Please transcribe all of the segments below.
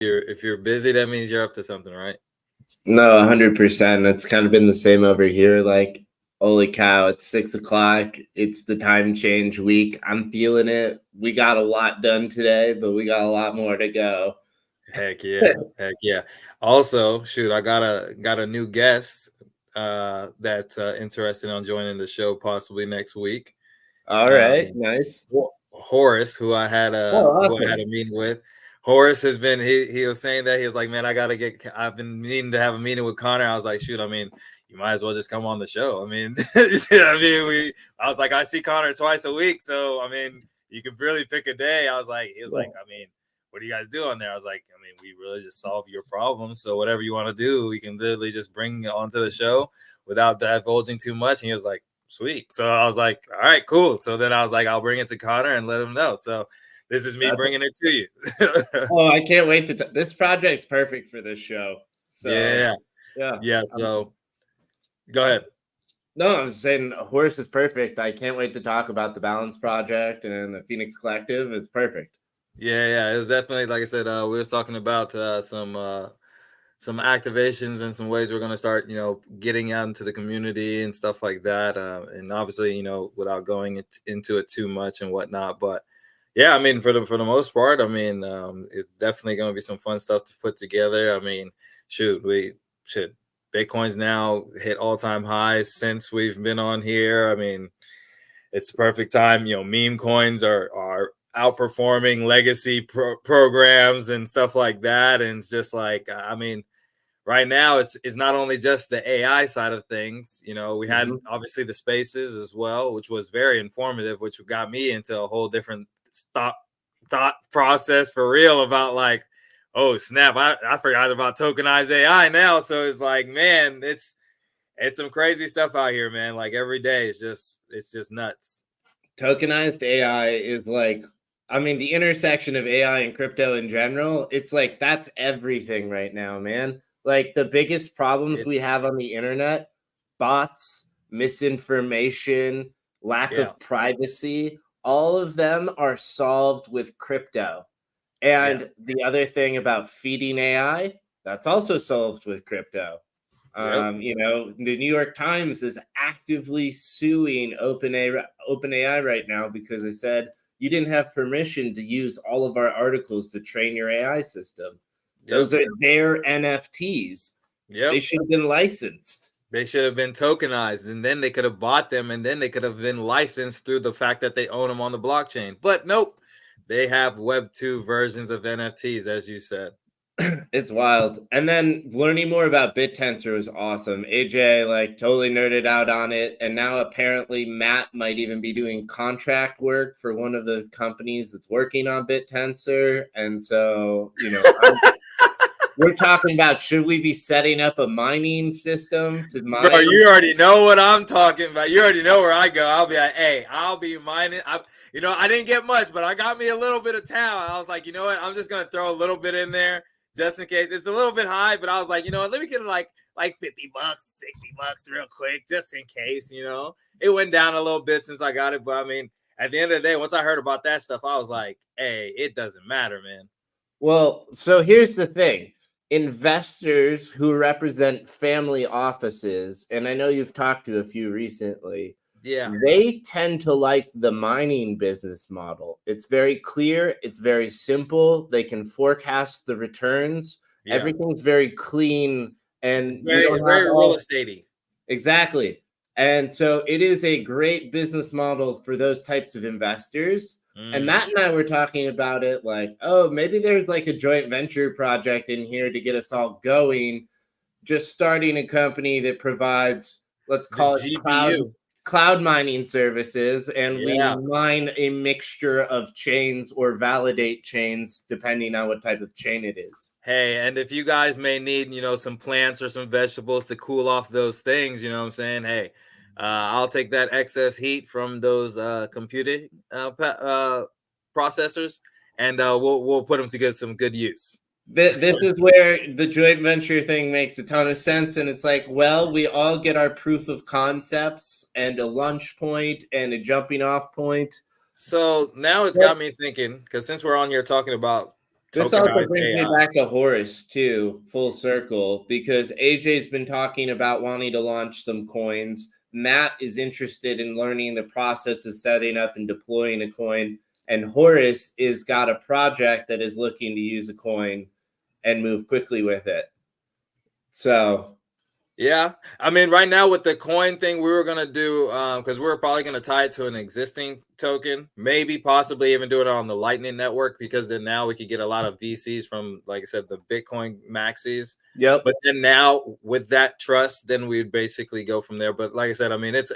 If you're busy, that means you're up to something, right? No, 100%. It's kind of been the same over here. Like, holy cow, it's 6 o'clock. It's the time change week. I'm feeling it. We got a lot done today, but we got a lot more to go. Heck yeah, heck yeah. Also, shoot, I got a new guest that's interested on joining the show possibly next week. All right, nice. Horace, who I had a Awesome. meeting with. Horace has been he was saying that he was like, man, I've been needing to have a meeting with Connor. I was like, shoot, I mean, you might as well just come on the show. I mean, I was like, I see Connor twice a week, so I mean, you can really pick a day. He was like, I mean, what do you guys do on there? I was like, I mean, we really just solve your problems. So whatever you want to do, we can literally just bring onto the show without divulging too much. And he was like, sweet. So I was like, all right, cool. So then I was like, I'll bring it to Connor and let him know. So this is me bringing it to you. Oh, I can't wait to this project's perfect for this show. So yeah. So go ahead. No, I was saying Horse is perfect. I can't wait to talk about the Balance Project and the Phoenix Collective. It's perfect. Yeah. It was definitely, like I said, we was talking about some activations and some ways we're going to start, getting out into the community and stuff like that. And obviously, without going into it too much and whatnot. But yeah, I mean, for the most part, I mean, it's definitely going to be some fun stuff to put together. I mean, Bitcoin's now hit all-time highs since we've been on here. I mean, it's the perfect time. Meme coins are outperforming legacy programs and stuff like that. And it's just like, I mean, right now it's not only just the AI side of things. We had obviously the spaces as well, which was very informative, which got me into a whole different thought process for real about like, oh snap, I forgot about tokenized AI now. So it's like, man, it's some crazy stuff out here, man. Like every day it's just nuts. Tokenized AI is like, I mean, the intersection of AI and crypto in general, it's like that's everything right now, man. Like the biggest problems we have on the internet, bots, misinformation, lack of privacy, all of them are solved with crypto. And the other thing about feeding AI, that's also solved with crypto. The New York Times is actively suing OpenAI right now because they said you didn't have permission to use all of our articles to train your AI system. Those are their NFTs. They should have been licensed. They should have been tokenized, and then they could have bought them, and then they could have been licensed through the fact that they own them on the blockchain. But nope, they have Web 2 versions of NFTs, as you said. It's wild. And then learning more about BitTensor was awesome. AJ like totally nerded out on it. And now apparently Matt might even be doing contract work for one of the companies that's working on BitTensor. And so, we're talking about, should we be setting up a mining system to mine? Bro, you already know what I'm talking about. You already know where I go. I'll be like, hey, I'll be mining. I didn't get much, but I got me a little bit of talent. I was like, you know what? I'm just going to throw a little bit in there. Just in case. It's a little bit high, but I was like, let me get like $50, $60 real quick, just in case, It went down a little bit since I got it, but I mean, at the end of the day, once I heard about that stuff, I was like, hey, it doesn't matter, man. Well, so here's the thing. Investors who represent family offices, and I know you've talked to a few recently, they tend to like the mining business model. It's very clear. It's very simple. They can forecast the returns. Everything's very clean. And it's very real estate-y. Exactly. And so it is a great business model for those types of investors. And Matt and I were talking about it like, oh, maybe there's like a joint venture project in here to get us all going. Just starting a company that provides, let's call it cloud mining services, and we mine a mixture of chains or validate chains depending on what type of chain it is. Hey, and if you guys may need, some plants or some vegetables to cool off those things, you know what I'm saying? Hey, I'll take that excess heat from those computing processors, and we'll put them to get some good use. This is where the joint venture thing makes a ton of sense. And it's like, well, we all get our proof of concepts and a lunch point and a jumping off point. So now it's got me thinking, because since we're on here talking about This also tokenized brings me AI. back to Horace too, full circle, because AJ's been talking about wanting to launch some coins. Matt is interested in learning the process of setting up and deploying a coin. And Horace is got a project that is looking to use a coin and move quickly with it. So Yeah, I mean, right now with the coin thing, we were gonna do because we were probably gonna tie it to an existing token, maybe possibly even do it on the Lightning Network, because then now we could get a lot of VCs from, like I said, the Bitcoin maxis. yep. But then now with that trust, then we'd basically go from there. But like I said, I mean, it's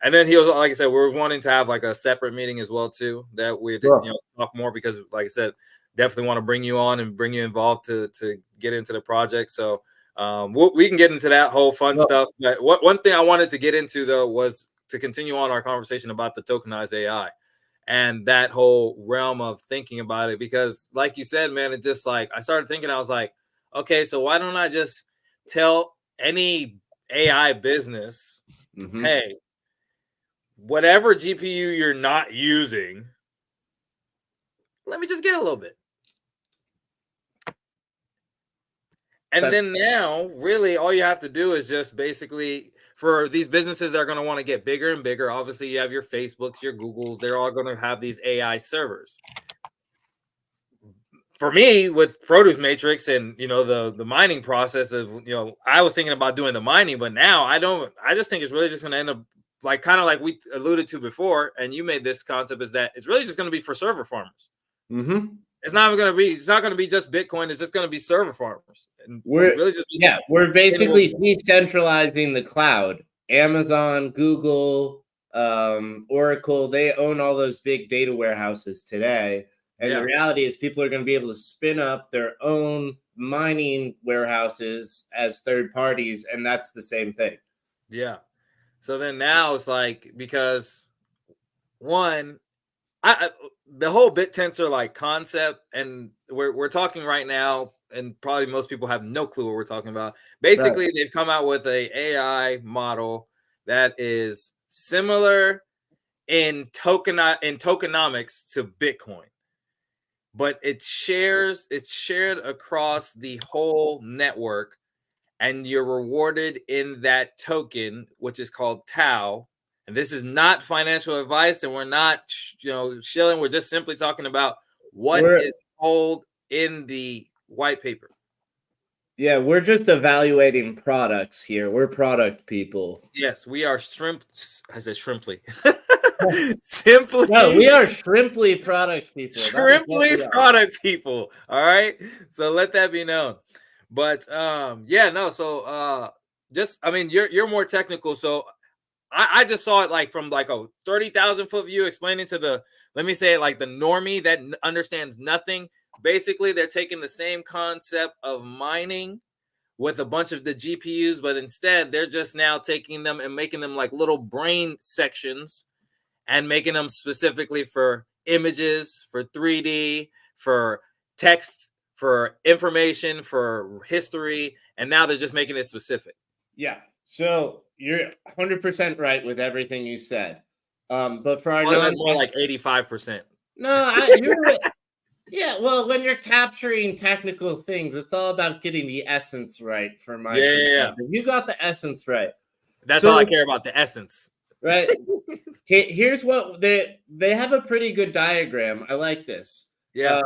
and then he was, like I said, we're wanting to have like a separate meeting as well too, that we'd talk more, because like I said, definitely want to bring you on and bring you involved to get into the project. So we can get into that whole fun stuff. But one thing I wanted to get into though was to continue on our conversation about the tokenized AI and that whole realm of thinking about it, because like you said, man, it just like I started thinking, I was like, okay, so why don't I just tell any AI business, hey, whatever GPU you're not using, let me just get a little bit. And then now, really, all you have to do is just basically, for these businesses that are going to want to get bigger and bigger, obviously you have your Facebooks, your Googles, they're all going to have these AI servers. For me, with Produce Matrix and the mining process of I was thinking about doing the mining, but now I don't. I just think it's really just going to end up like kind of like we alluded to before, and you made this concept, is that it's really just going to be for server farmers. It's not going to be. It's not going to be just Bitcoin. It's just going to be server farmers. And We're really just we're basically decentralizing the cloud. Amazon, Google, Oracle, they own all those big data warehouses today. And the reality is people are going to be able to spin up their own mining warehouses as third parties, and that's the same thing. Yeah. So then now it's like, because one, the whole BitTensor like concept, and we're talking right now, and probably most people have no clue what we're talking about. Basically, they've come out with a AI model that is similar in tokenomics to Bitcoin, but it's shared across the whole network, and you're rewarded in that token, which is called Tau. And this is not financial advice, and we're not, shilling. We're just simply talking about what is told in the white paper. Yeah, we're just evaluating products here. We're product people. Yes, we are shrimp. I said shrimply. Simply. No, we are shrimply product people. Shrimply product people. All right. So let that be known. But yeah, no. So just, I mean, you're more technical. So I just saw it like from like a 30,000 foot view, explaining to the, let me say it, like the normie that understands nothing. Basically, they're taking the same concept of mining with a bunch of the GPUs, but instead they're just now taking them and making them like little brain sections and making them specifically for images, for 3D, for text, for information, for history. And now they're just making it specific. Yeah. So you're 100% right with everything you said. But for our more like 85%. No, yeah, well, when you're capturing technical things, it's all about getting the essence right for my perspective. You got the essence right. That's all I care about, the essence. Right. Here's what they have a pretty good diagram. I like this. Yeah.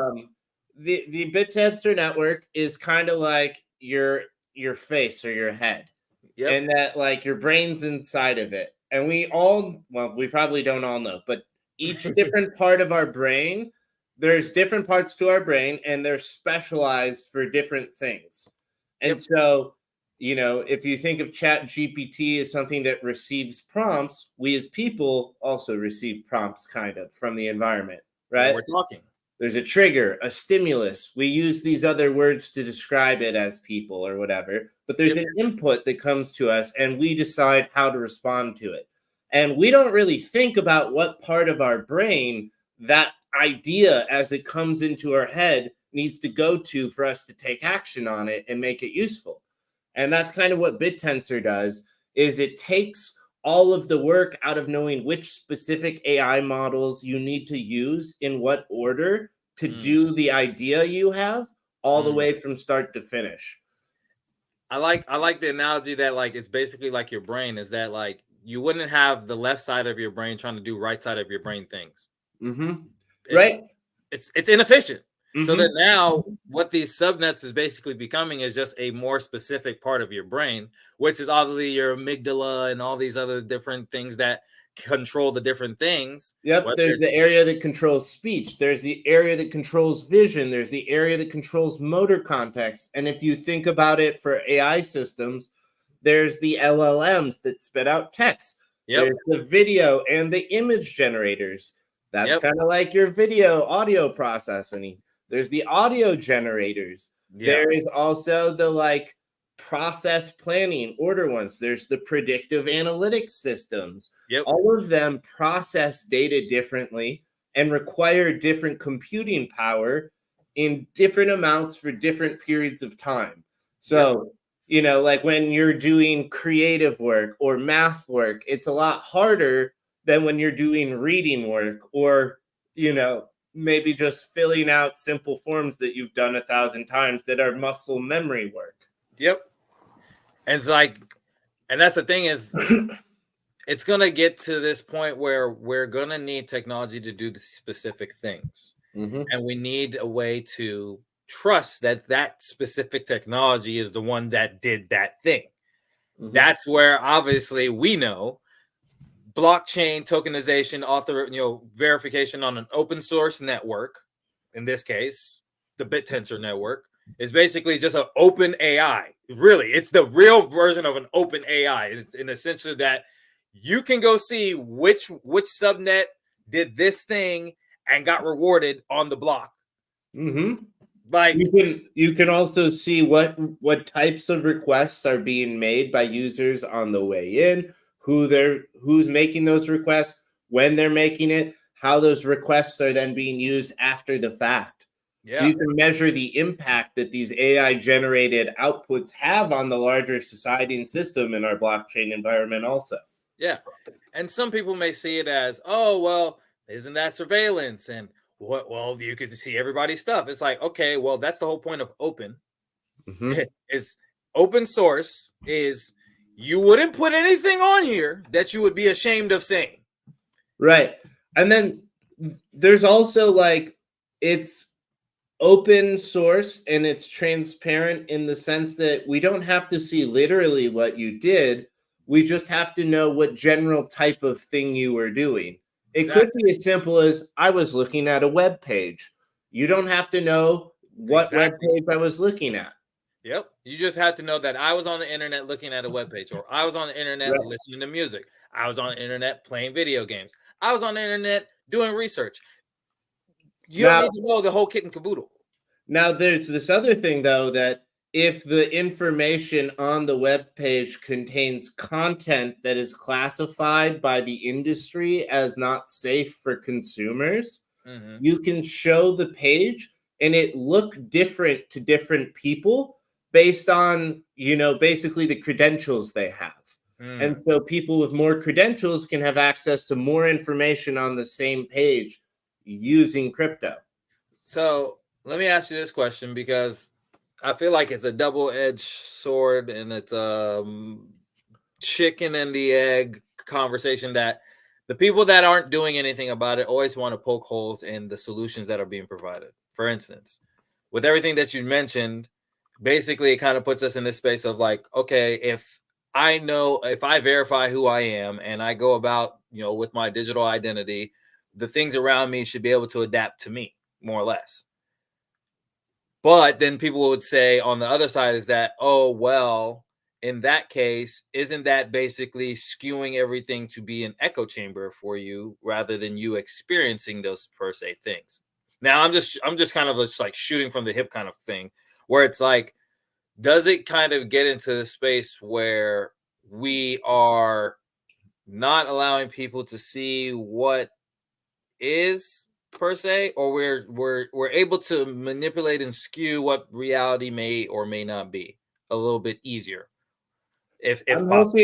The BitTensor network is kind of like your face or your head. Yep. And that like your brain's inside of it. And we probably don't all know, but each different part of our brain, there's different parts to our brain, and they're specialized for different things. And so, if you think of ChatGPT as something that receives prompts, we as people also receive prompts kind of from the environment, right? We're talking. There's a trigger, a stimulus. We use these other words to describe it as people or whatever, but there's an input that comes to us, and we decide how to respond to it. And we don't really think about what part of our brain that idea, as it comes into our head, needs to go to for us to take action on it and make it useful. And that's kind of what BitTensor does, is it takes all of the work out of knowing which specific AI models you need to use in what order to do the idea you have all the way from start to finish. I like the analogy that like it's basically like your brain is that like you wouldn't have the left side of your brain trying to do right side of your brain things. Right. It's inefficient. So that now what these subnets is basically becoming is just a more specific part of your brain, which is obviously your amygdala and all these other different things that control the different things. Yep, there's the area that controls speech. There's the area that controls vision. There's the area that controls motor context. And if you think about it for AI systems, there's the LLMs that spit out text. There's the video and the image generators. That's kind of like your video audio processing. There's the audio generators. There is also the like process planning order ones. There's the predictive analytics systems. All of them process data differently and require different computing power in different amounts for different periods of time. So, you know, like when you're doing creative work or math work, it's a lot harder than when you're doing reading work or, you know, maybe just filling out simple forms that you've done 1,000 times that are muscle memory work. And it's like, and that's the thing is, it's going to get to this point where we're going to need technology to do the specific things. And we need a way to trust that that specific technology is the one that did that thing. That's where obviously we know blockchain tokenization, verification on an open source network, in this case, the BitTensor network, is basically just an open AI. Really, it's the real version of an open AI. It's in essentially that you can go see which subnet did this thing and got rewarded on the block. Like you can also see what types of requests are being made by users on the way in, who's making those requests, when they're making it, how those requests are then being used after the fact. So you can measure the impact that these AI generated outputs have on the larger society and system in our blockchain environment also. And some people may see it as, oh, well, isn't that surveillance? And what? Well, you can see everybody's stuff. It's like, okay, well, that's the whole point of open. Is open source is you wouldn't put anything on here that you would be ashamed of saying. Right. And then there's also like, it's open source and it's transparent in the sense that we don't have to see literally what you did. We just have to know what general type of thing you were doing. It could be as simple as I was looking at a web page. You don't have to know what web page I was looking at. You just had to know that I was on the internet looking at a web page, or I was on the internet listening to music. I was on the internet playing video games. I was on the internet doing research. You don't need to know the whole kit and caboodle. Now, there's this other thing, though, that if the information on the web page contains content that is classified by the industry as not safe for consumers, you can show the page and it look different to different people based on, you know, basically the credentials they have. And so people with more credentials can have access to more information on the same page using crypto. So let me ask you this question, because I feel like it's a double-edged sword and it's a chicken and the egg conversation that the people that aren't doing anything about it always want to poke holes in the solutions that are being provided. For instance, with everything that you mentioned, basically it kind of puts us in this space of like, okay, if I verify who I am and I go about, you know, with my digital identity, the things around me should be able to adapt to me, more or less. But then people would say on the other side is that, oh, well, in that case, isn't that basically skewing everything to be an echo chamber for you rather than you experiencing those per se things? Now, I'm just kind of just like shooting from the hip kind of thing, where it's like, does it kind of get into the space where we are not allowing people to see what is per se, or we're able to manipulate and skew what reality may or may not be a little bit easier, if possible?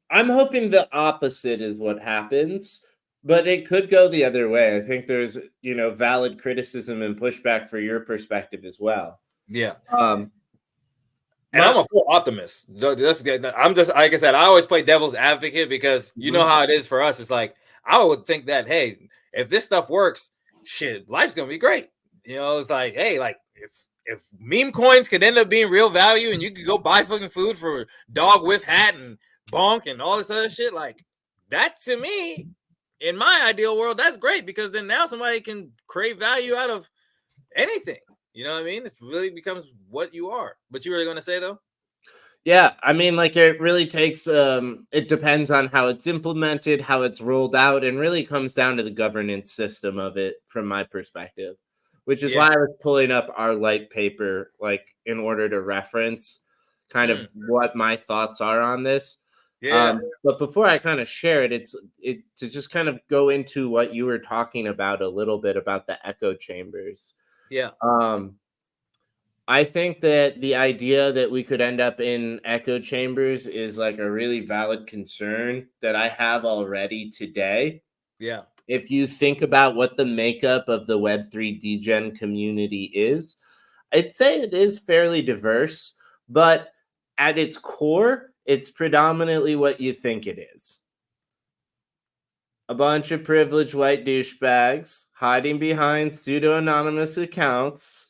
I'm hoping the opposite is what happens. But it could go the other way. I think there's, valid criticism and pushback for your perspective as well. Yeah. Um, And my I'm a full optimist. I'm just, like I said, I always play devil's advocate because you know how it is for us. It's like I would think that, hey, if this stuff works, shit, life's gonna be great. It's like, hey, like if meme coins could end up being real value and you could go buy fucking food for dog with hat and bonk and all this other shit, like that to me, in my ideal world, that's great because then now somebody can create value out of anything. You know what I mean? It really becomes what you are. What you were going to say though? Yeah, I mean, like it really takes. It depends on how it's implemented, how it's rolled out, and really comes down to the governance system of it, from my perspective. Which is Yeah. why I was pulling up our light paper, like in order to reference kind of what my thoughts are on this. Yeah. But before I kind of share it, it to just kind of go into what you were talking about a little bit about the echo chambers. Yeah. I think that the idea that we could end up in echo chambers is like a really valid concern that I have already today. Yeah. If you think about what the makeup of the Web3 degen community is, I'd say it is fairly diverse, but at its core, it's predominantly what you think it is. A bunch of privileged white douchebags hiding behind pseudo anonymous accounts,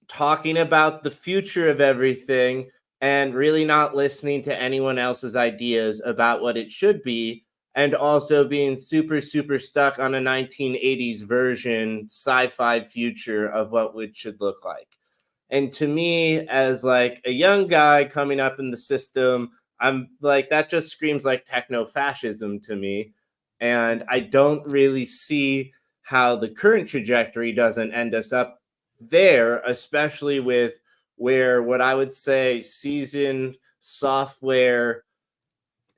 talking about the future of everything and really not listening to anyone else's ideas about what it should be, and also being super super stuck on a 1980s version sci-fi future of what it should look like. And to me, as like a young guy coming up in the system, I'm like, that just screams like techno fascism to me. And I don't really see how the current trajectory doesn't end us up there, especially with where what I would say seasoned software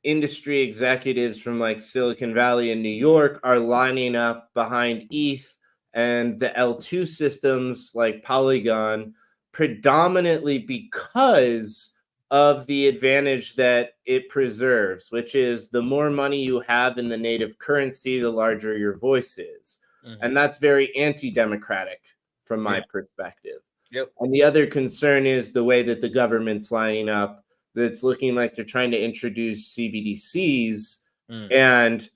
industry executives from like Silicon Valley and New York are lining up behind ETH and the L2 systems like Polygon, predominantly because of the advantage that it preserves, which is the more money you have in the native currency, the larger your voice is. And that's very anti-democratic from my perspective. Yep. And the other concern is the way that the government's lining up, that's looking like they're trying to introduce CBDCs and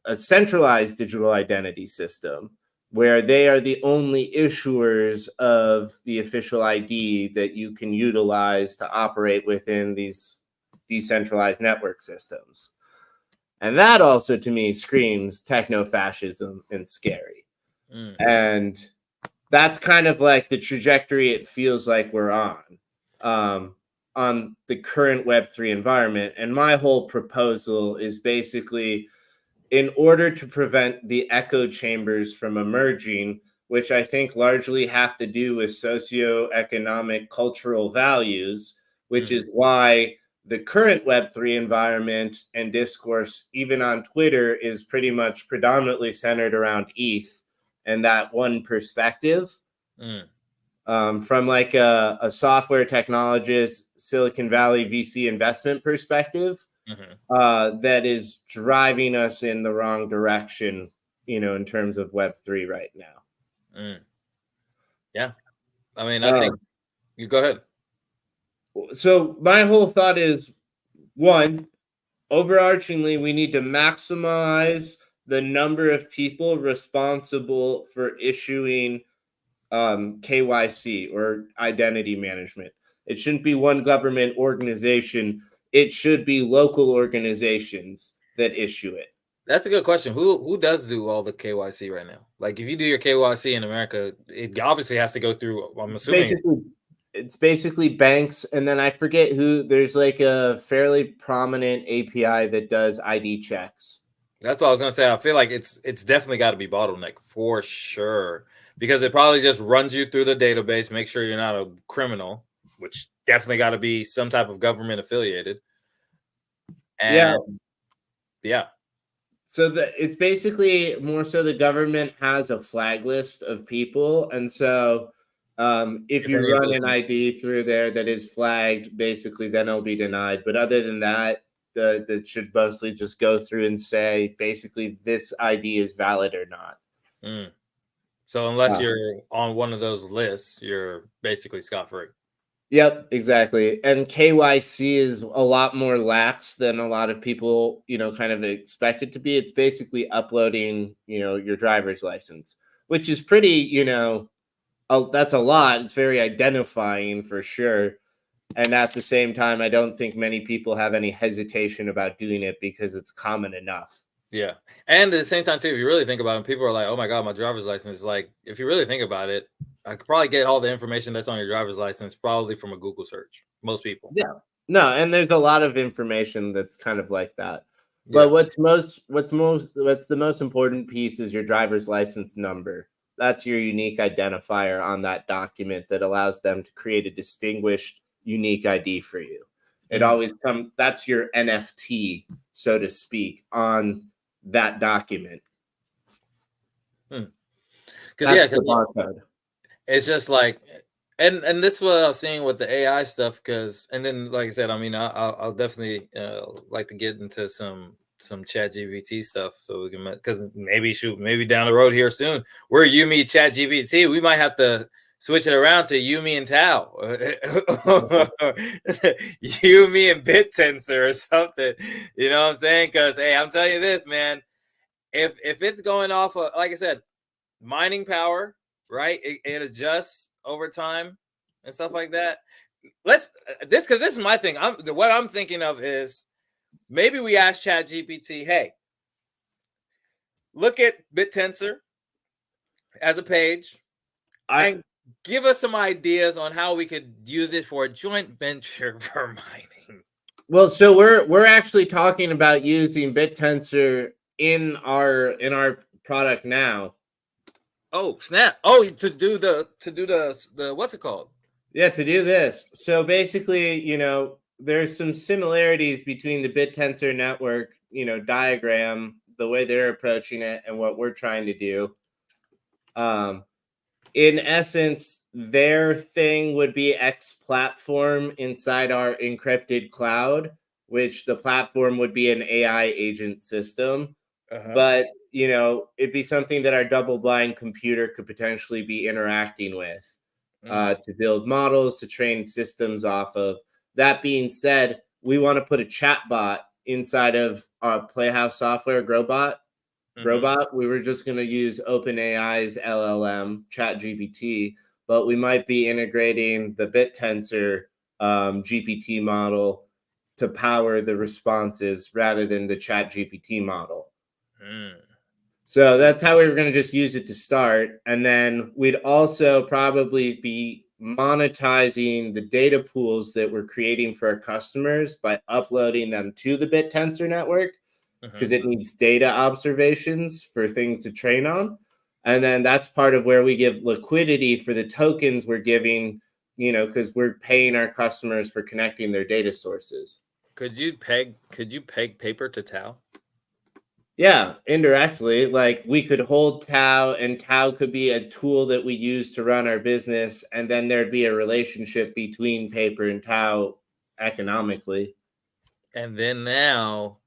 a centralized digital identity system where they are the only issuers of the official ID that you can utilize to operate within these decentralized network systems. And that also to me screams techno-fascism and scary. And that's kind of like the trajectory it feels like we're on the current Web3 environment. And my whole proposal is basically, in order to prevent the echo chambers from emerging, which I think largely have to do with socioeconomic cultural values, which is why the current Web3 environment and discourse, even on Twitter, is pretty much predominantly centered around ETH and that one perspective. From like a software technologist, Silicon Valley VC investment perspective, that is driving us in the wrong direction, in terms of Web3 right now. Yeah. I mean, I think you go ahead. So my whole thought is, one, overarchingly, we need to maximize the number of people responsible for issuing KYC or identity management. It shouldn't be one government organization. It should be local organizations that issue it. That's a good question. Who does do all the KYC right now? Like, if you do your KYC in America, it obviously has to go through. I'm assuming It's basically banks, and then I forget who. There's like a fairly prominent API that does ID checks. That's what I was gonna say. I feel like it's definitely got to be bottleneck for sure because it probably just runs you through the database, make sure you're not a criminal, which definitely got to be some type of government affiliated. And yeah. So it's basically more so the government has a flag list of people, and so if you run an ID through there that is flagged, basically then it'll be denied. But other than that, that should mostly just go through and say basically this ID is valid or not. So unless you're on one of those lists, you're basically scot-free. Yep, exactly. And KYC is a lot more lax than a lot of people, kind of expect it to be. It's basically uploading, your driver's license, which is pretty, that's a lot. It's very identifying for sure. And at the same time, I don't think many people have any hesitation about doing it because it's common enough. Yeah. And at the same time, too, if you really think about it, people are like, oh my God, my driver's license. Like, if you really think about it, I could probably get all the information that's on your driver's license probably from a Google search. Most people. Yeah. No, and there's a lot of information that's kind of like that. Yeah. But what's the most important piece is your driver's license number. That's your unique identifier on that document that allows them to create a distinguished, unique ID for you. It always that's your NFT, so to speak, on that document. Because the barcode. It's just like, and this is what I was seeing with the AI stuff. And then, like I said, I mean, I'll definitely like to get into some ChatGPT stuff, so we can, because maybe down the road here soon, where you meet ChatGPT, we might have to switch it around to you, me, and Tao, you, me, and BitTensor or something. You know what I'm saying? Because hey, I'm telling you this, man. If it's going off of, like I said, mining power, right? It adjusts over time and stuff like that. Because this is my thing. What I'm thinking of is maybe we ask ChatGPT, hey, look at BitTensor as a page and give us some ideas on how we could use it for a joint venture for mining. Well, so we're actually talking about using BitTensor in our product now. Oh, snap. Oh, to do the what's it called? Yeah, to do this. So basically, there's some similarities between the BitTensor network, diagram, the way they're approaching it and what we're trying to do. In essence, their thing would be X platform inside our encrypted cloud, which the platform would be an AI agent system. But, it'd be something that our double-blind computer could potentially be interacting with to build models, to train systems off of. That being said, we want to put a chat bot inside of our Playhouse software, Growbot. We were just going to use OpenAI's LLM, ChatGPT, but we might be integrating the BitTensor GPT model to power the responses rather than the ChatGPT model. So that's how we were going to just use it to start. And then we'd also probably be monetizing the data pools that we're creating for our customers by uploading them to the BitTensor network, because it needs data observations for things to train on. And then that's part of where we give liquidity for the tokens we're giving, because we're paying our customers for connecting their data sources. Could you peg paper to Tau? Yeah, indirectly. Like, we could hold Tau, and Tau could be a tool that we use to run our business, and then there'd be a relationship between paper and Tau economically. And then now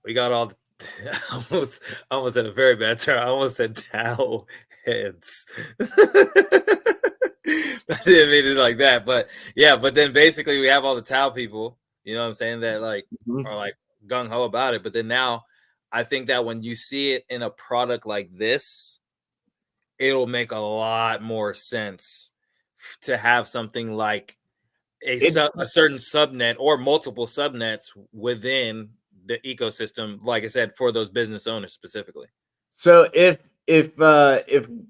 we got all almost at a very bad term. I almost said Tau heads. I didn't mean it like that, but yeah. But then basically we have all the Tau people, you know what I'm saying, that like are like gung ho about it. But then now I think that when you see it in a product like this, it'll make a lot more sense to have something like a certain subnet or multiple subnets within the ecosystem, like I said, for those business owners specifically. So if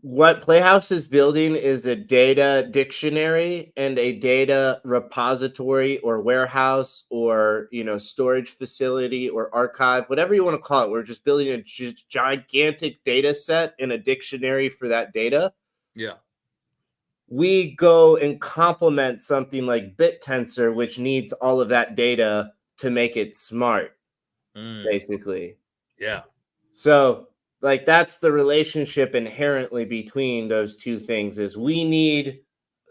what Playhouse is building is a data dictionary and a data repository or warehouse or storage facility or archive, whatever you want to call it, we're just building a gigantic data set and a dictionary for that data. Yeah. We go and complement something like BitTensor, which needs all of that data to make it smart, basically. Yeah. So, like, that's the relationship inherently between those two things. Is we need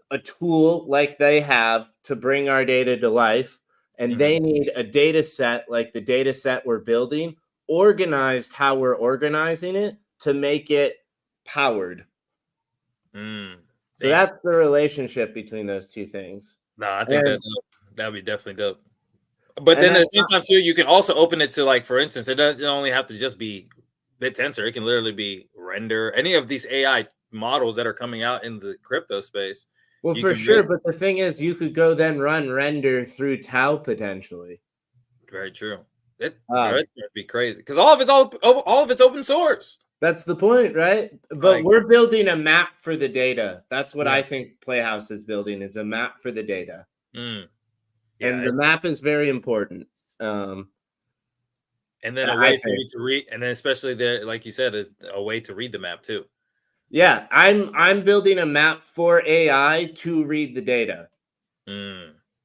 a tool like they have to bring our data to life, and they need a data set like the data set we're building, organized how we're organizing it to make it powered. So that's the relationship between those two things. No, I think that'd be definitely dope. But then at the same time too, you can also open it to, like, for instance, it doesn't only have to just be BitTensor. It can literally be Render. Any of these AI models that are coming out in the crypto space. Well, for sure. But the thing is, you could go then run Render through Tau potentially. Very true. It's gonna be crazy because all of it's open source. That's the point, right? But we're building a map for the data. That's what I think Playhouse is building, is a map for the data. And the map is very important. And then a way for you to read, and then especially like you said, is a way to read the map too. Yeah, I'm building a map for AI to read the data.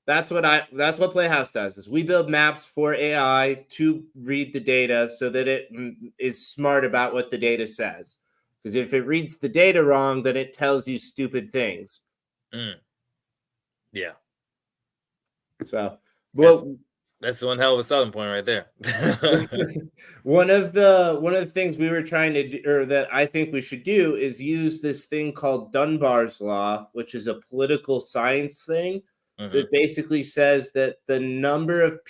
That's what Playhouse does. Is we build maps for AI to read the data so that it is smart about what the data says. Because if it reads the data wrong, then it tells you stupid things. Yeah. So, that's one hell of a selling point right there. One of the things we were trying to do, or that I think we should do, is use this thing called Dunbar's law, which is a political science thing that basically says that the number of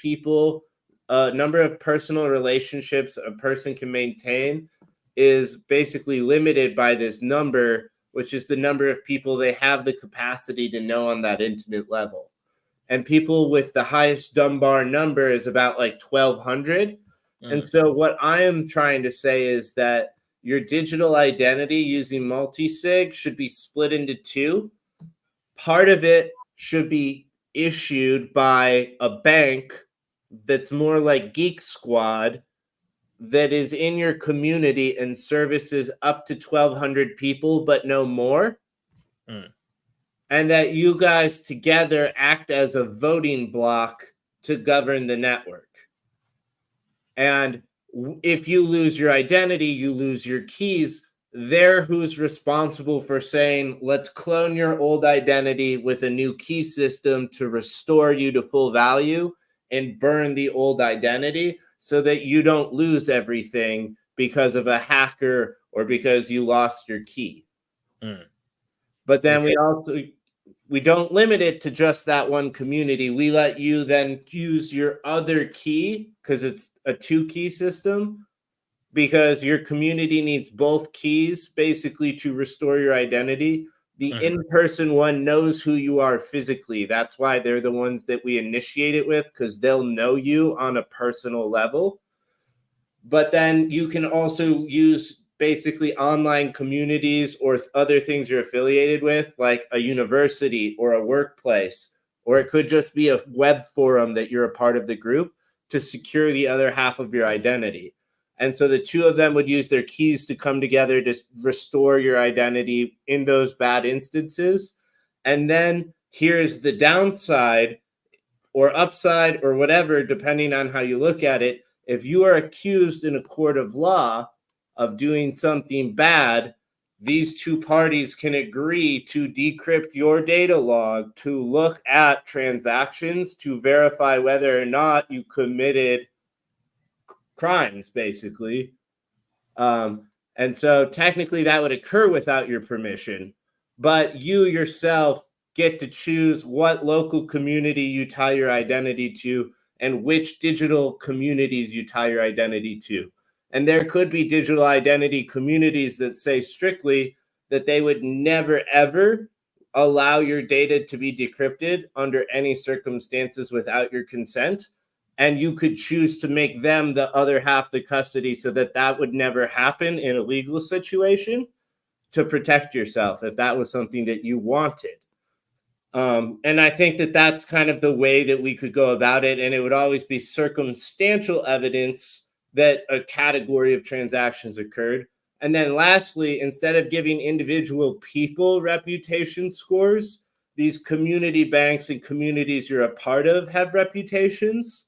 personal relationships a person can maintain is basically limited by this number, which is the number of people they have the capacity to know on that intimate level. And people with the highest Dunbar number is about like 1,200. And so what I am trying to say is that your digital identity using multi-sig should be split into two. Part of it should be issued by a bank that's more like Geek Squad, that is in your community and services up to 1,200 people, but no more. And that you guys together act as a voting block to govern the network. And if you lose your identity, you lose your keys. They're who's responsible for saying, let's clone your old identity with a new key system to restore you to full value and burn the old identity so that you don't lose everything because of a hacker or because you lost your key. But then we don't limit it to just that one community. We let you then use your other key, because it's a 2-key system, because your community needs both keys basically to restore your identity. The in-person one knows who you are physically. That's why they're the ones that we initiate it with, because they'll know you on a personal level. But then you can also use basically online communities or other things you're affiliated with, like a university or a workplace, or it could just be a web forum that you're a part of the group, to secure the other half of your identity. And so the two of them would use their keys to come together to restore your identity in those bad instances. And then here's the downside or upside or whatever, depending on how you look at it. If you are accused in a court of law of doing something bad, these two parties can agree to decrypt your data log to look at transactions to verify whether or not you committed crimes, basically. And so technically that would occur without your permission, but you yourself get to choose what local community you tie your identity to and which digital communities you tie your identity to. And there could be digital identity communities that say strictly that they would never, ever allow your data to be decrypted under any circumstances without your consent. And you could choose to make them the other half the custody so that that would never happen in a legal situation, to protect yourself if that was something that you wanted. And I think that that's kind of the way that we could go about it. And it would always be circumstantial evidence that a category of transactions occurred. And then lastly, instead of giving individual people reputation scores, these community banks and communities you're a part of have reputations.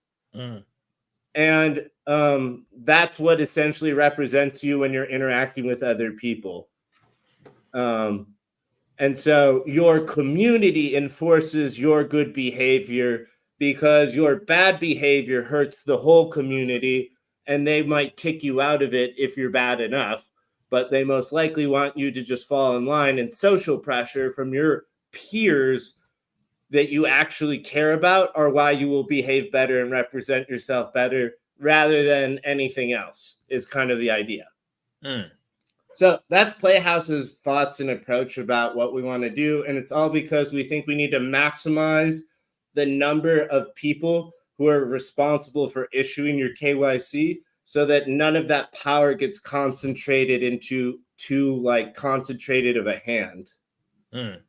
And that's what essentially represents you when you're interacting with other people. And so your community enforces your good behavior because your bad behavior hurts the whole community and they might kick you out of it if you're bad enough, but they most likely want you to just fall in line, and social pressure from your peers that you actually care about are why you will behave better and represent yourself better rather than anything else, is kind of the idea. Mm. So that's Playhouse's thoughts and approach about what we want to do. And it's all because we think we need to maximize the number of people who are responsible for issuing your KYC so that none of that power gets concentrated into too concentrated of a hand. Mm.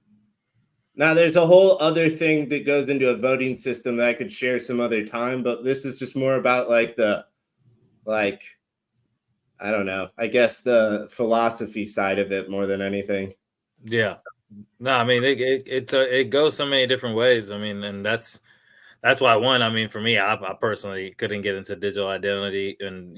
Now, there's a whole other thing that goes into a voting system that I could share some other time, but this is just more about I don't know, I guess the philosophy side of it more than anything. Yeah. No, I mean it goes so many different ways. I mean, and that's why one. I mean, for me, I personally couldn't get into digital identity, and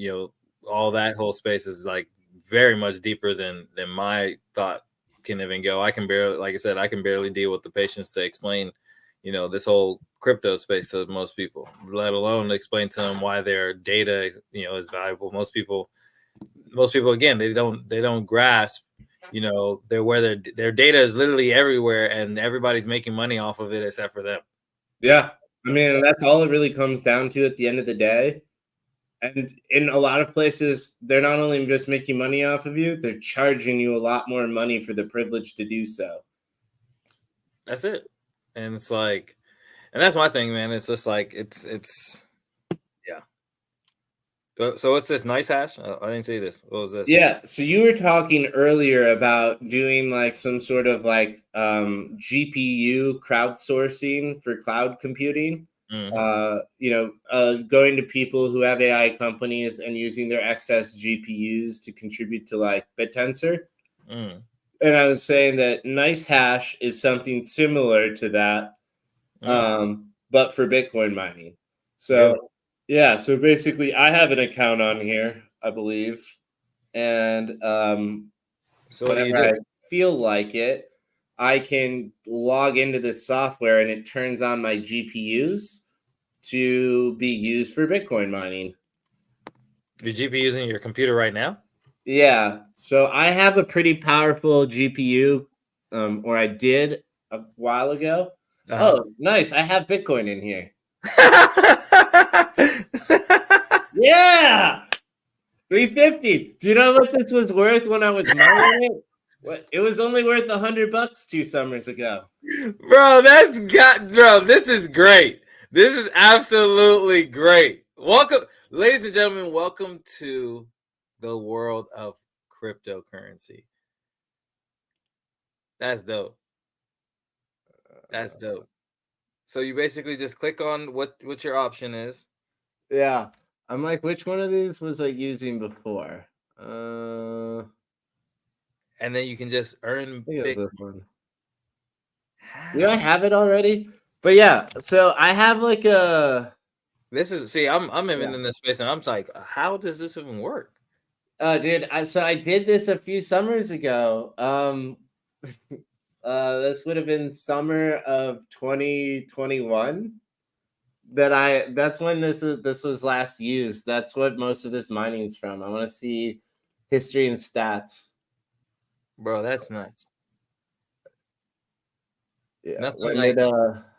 all that whole space is like very much deeper than my thought can even go. I can barely, like I said, I can barely deal with the patience to explain, this whole crypto space to most people, let alone explain to them why their data, is valuable. Most people again, they don't grasp, their data is literally everywhere, and everybody's making money off of it except for them. Yeah. I mean, that's all it really comes down to at the end of the day. And in a lot of places, they're not only just making money off of you, they're charging you a lot more money for the privilege to do so. That's it. And it's like, and that's my thing, man. It's just like, it's yeah. So what's this nice hash? I didn't see this. What was this? Yeah. So you were talking earlier about doing like some sort of GPU crowdsourcing for cloud computing. Going to people who have AI companies and using their excess GPUs to contribute to like BitTensor. Mm. And I was saying that Nice Hash is something similar to that, but for Bitcoin mining. So, Really? yeah, so basically, I have an account on here, I believe, and So what do you whenever I do? feel like it, I can log into this software and it turns on my GPUs to be used for Bitcoin mining. Your GPU using your computer right now? Yeah, so I have a pretty powerful GPU, or I did a while ago. Oh, nice! I have Bitcoin in here. Yeah, 350. Do you know what this was worth when I was mining it? What? It was only worth $100 2 summers ago. Bro, this is great. This is absolutely great. Welcome, ladies and gentlemen, welcome to the world of cryptocurrency. That's dope. That's dope. So you basically just click on what your option is. Yeah. I'm like, which one of these was I using before? And then you can just earn Bitcoin. Do I have it already? But yeah, so I have like a. This is I'm even in this space, and I'm like, how does this even work? Dude, I did this a few summers ago. This would have been summer of 2021. That's when this was last used. That's what most of this mining's from. I want to see history and stats. Bro, that's nuts. Yeah.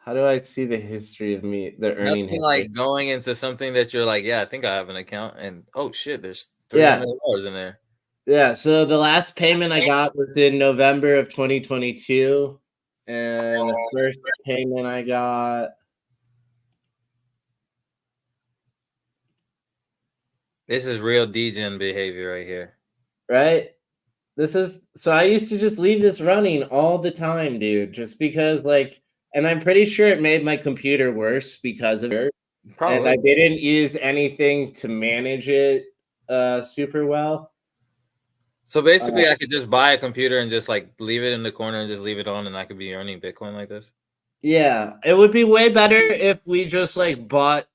How do I see the history of the earning history? Like going into something that you're like, yeah, I think I have an account, and oh shit, there's $300 in there. Yeah, so the last payment I got was in November of 2022, and the first payment I got. This is real degen behavior right here. Right? So I used to just leave this running all the time, dude, just because and I'm pretty sure it made my computer worse because of it. Probably. And I didn't use anything to manage it super well. So basically, I could just buy a computer and just like leave it in the corner and just leave it on, and I could be earning Bitcoin like this. Yeah, it would be way better if we just bought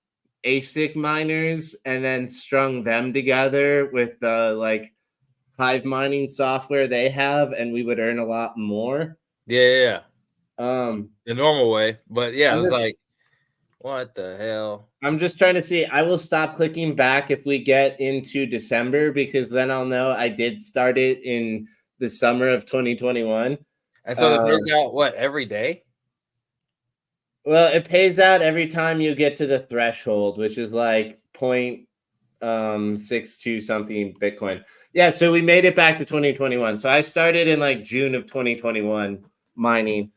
ASIC miners and then strung them together with the Hive mining software they have, and we would earn a lot more. Yeah. The normal way, but yeah, it's like, What the hell? I'm just trying to see. I will stop clicking back if we get into December, because then I'll know I did start it in the summer of 2021. And so it pays out what, every day? Well, it pays out every time you get to the threshold, which is like 0.62 something Bitcoin. Yeah, so we made it back to 2021. So I started in like June of 2021 mining.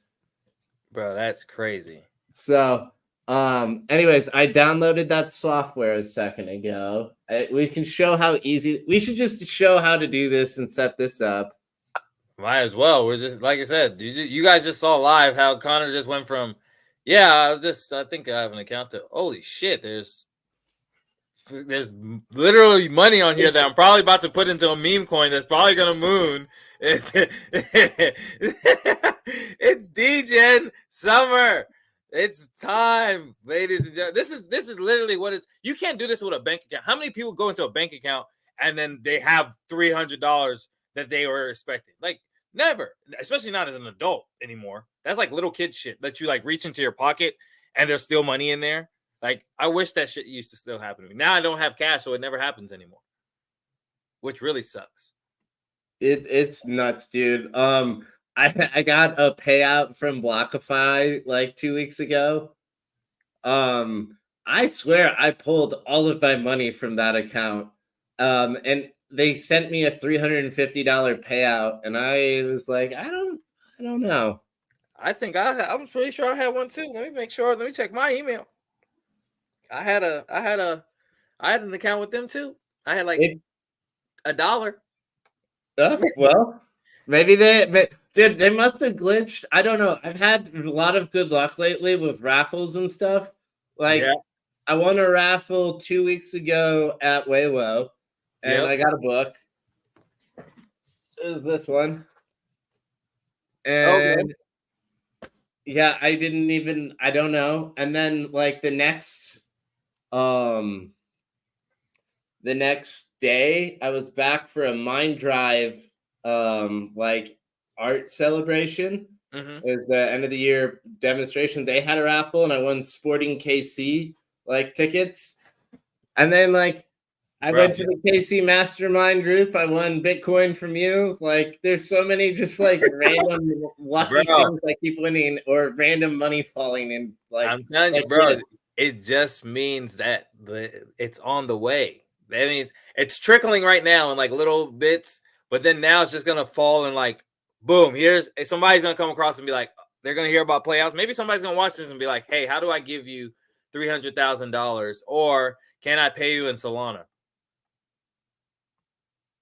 Bro, that's crazy. So anyways, I downloaded that software a second ago. We can show how easy. We should just show how to do this and set this up. Might as well. We're just, like I said, you guys just saw live how Connor just went from, yeah, I think I have an account, to holy shit, there's literally money on here that I'm probably about to put into a meme coin that's probably gonna moon. It's DGen summer. It's time, ladies and gentlemen. This is literally what it's. You can't do this with a bank account. How many people go into a bank account and then they have $300 that they were expecting? Like, never, especially not as an adult anymore. That's like little kid shit that you like reach into your pocket and there's still money in there. Like, I wish that shit used to still happen to me. Now I don't have cash, so it never happens anymore, which really sucks. It's nuts, dude. I got a payout from BlockFi like 2 weeks ago. I swear I pulled all of my money from that account. And they sent me a $350 payout, and I was like, I don't know. I'm pretty sure I had one too. Let me make sure. Let me check my email. I had an account with them too. I had like $1. Well, maybe they must have glitched. I don't know. I've had a lot of good luck lately with raffles and stuff. Like, yeah. I won a raffle 2 weeks ago at Waylo, and I got a book. Is this one? And yeah, I don't know. And then like the next day, I was back for a Mind Drive like art celebration. It was the end of the year demonstration. They had a raffle and I won Sporting KC like tickets. And then like I went to the KC Mastermind group. I won Bitcoin from you. Like, there's so many just like random lucky things I keep winning, or random money falling in. Like, I'm telling you, bro, it just means that it's on the way. That means it's trickling right now in like little bits, but then now it's just gonna fall and like, boom, somebody's gonna come across and be like, they're gonna hear about playouts. Maybe somebody's gonna watch this and be like, hey, how do I give you $300,000, or can I pay you in Solana?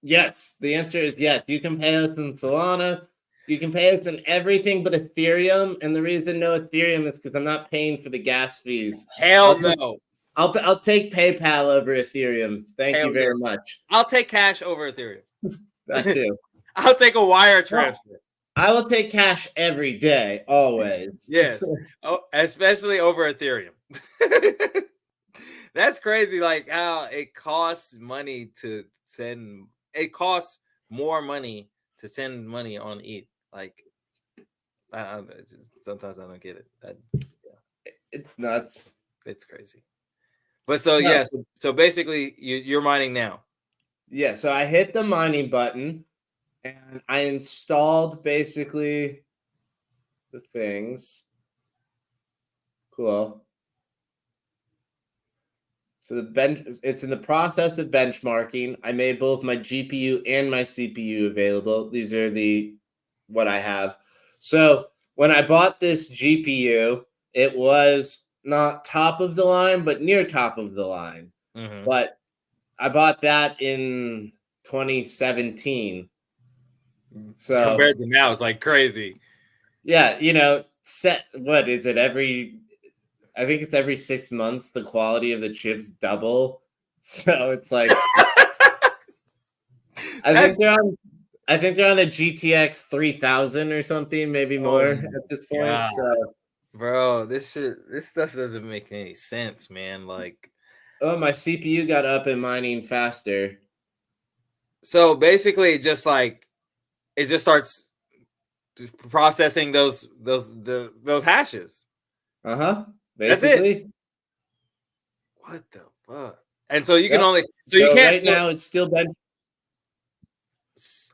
Yes, the answer is yes. You can pay us in Solana. You can pay us in everything but Ethereum. And the reason no Ethereum is because I'm not paying for the gas fees. Hell no. I'll take PayPal over Ethereum. Thank you very much. I'll take cash over Ethereum. That too. I'll take a wire transfer. I will take cash every day, always. Yes. Especially over Ethereum. That's crazy. Like how it costs money to send. It costs more money to send money on ETH. Like, sometimes I don't get it. It's nuts. It's crazy. But so yeah, so basically you're mining now. Yeah, so I hit the mining button and I installed basically the things. Cool. So it's in the process of benchmarking. I made both my GPU and my CPU available. These are what I have. So when I bought this GPU, it was not top of the line, but near top of the line. But I bought that in 2017. So compared to now, it's like crazy. Yeah, what is it? I think it's every 6 months the quality of the chips double. So it's like I think they're on a GTX 3000 or something, maybe more at this point. God. So, bro, this stuff doesn't make any sense, man. Like, my CPU got up and mining faster. So basically, it just starts processing those hashes. Basically. That's it. What the fuck? And so you can Yep. only you can't. Right now it's still been.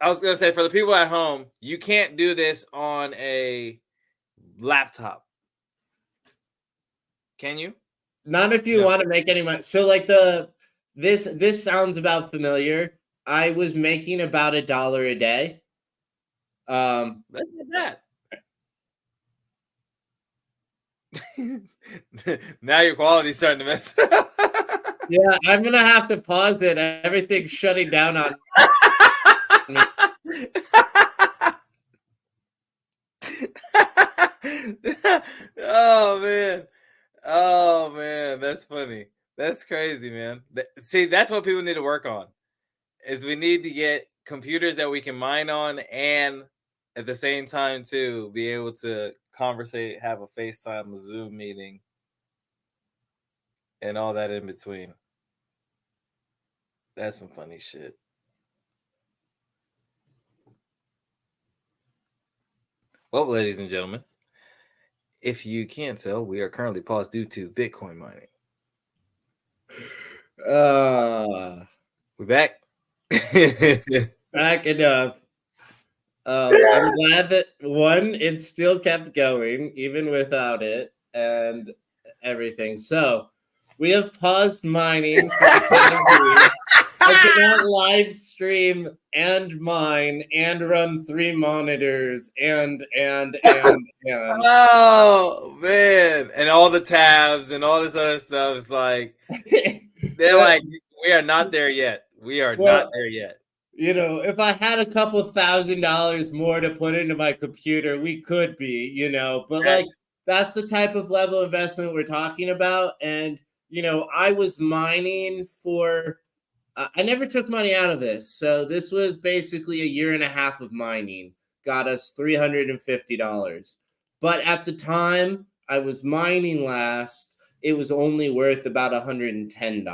I was gonna say, for the people at home, you can't do this on a laptop. Can you? Not if you No. want to make any money. So like this sounds about familiar. I was making about $1 a day. That's not bad. Now your quality's starting to mess. Yeah, I'm gonna have to pause it. Everything's shutting down on me. Oh man, that's funny. That's crazy, man. See, that's what people need to work on. Is we need to get computers that we can mine on, and at the same time too be able to conversate, have a FaceTime, a Zoom meeting, and all that in between. That's some funny shit. Well, ladies and gentlemen, if you can't tell, we are currently paused due to Bitcoin mining. We're back. Back enough. I'm glad that it still kept going even without it and everything. So we have paused mining for the time being. I cannot live stream and mine and run 3 monitors and. Oh man, and all the tabs and all this other stuff is like they're like, we are not there yet. We are not there yet. You know, if I had a couple $1,000 more to put into my computer, we could be, you know, but like that's the type of level of investment we're talking about. And, you know, I was mining for, I never took money out of this. So this was basically a year and a half of mining, got us $350. But at the time I was mining last, it was only worth about $110.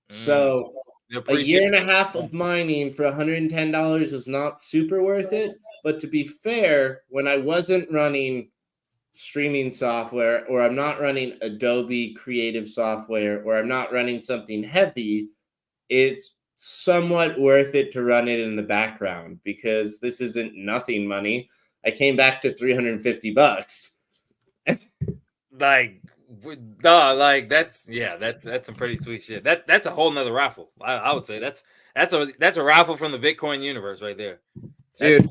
So a year and a half of mining for $110 is not super worth it. But to be fair, when I wasn't running streaming software, or I'm not running Adobe creative software, or I'm not running something heavy, it's somewhat worth it to run it in the background because this isn't nothing money. I came back to $350. Like, duh, like that's some pretty sweet shit. That's a whole nother raffle. I would say that's a raffle from the Bitcoin universe right there. Dude,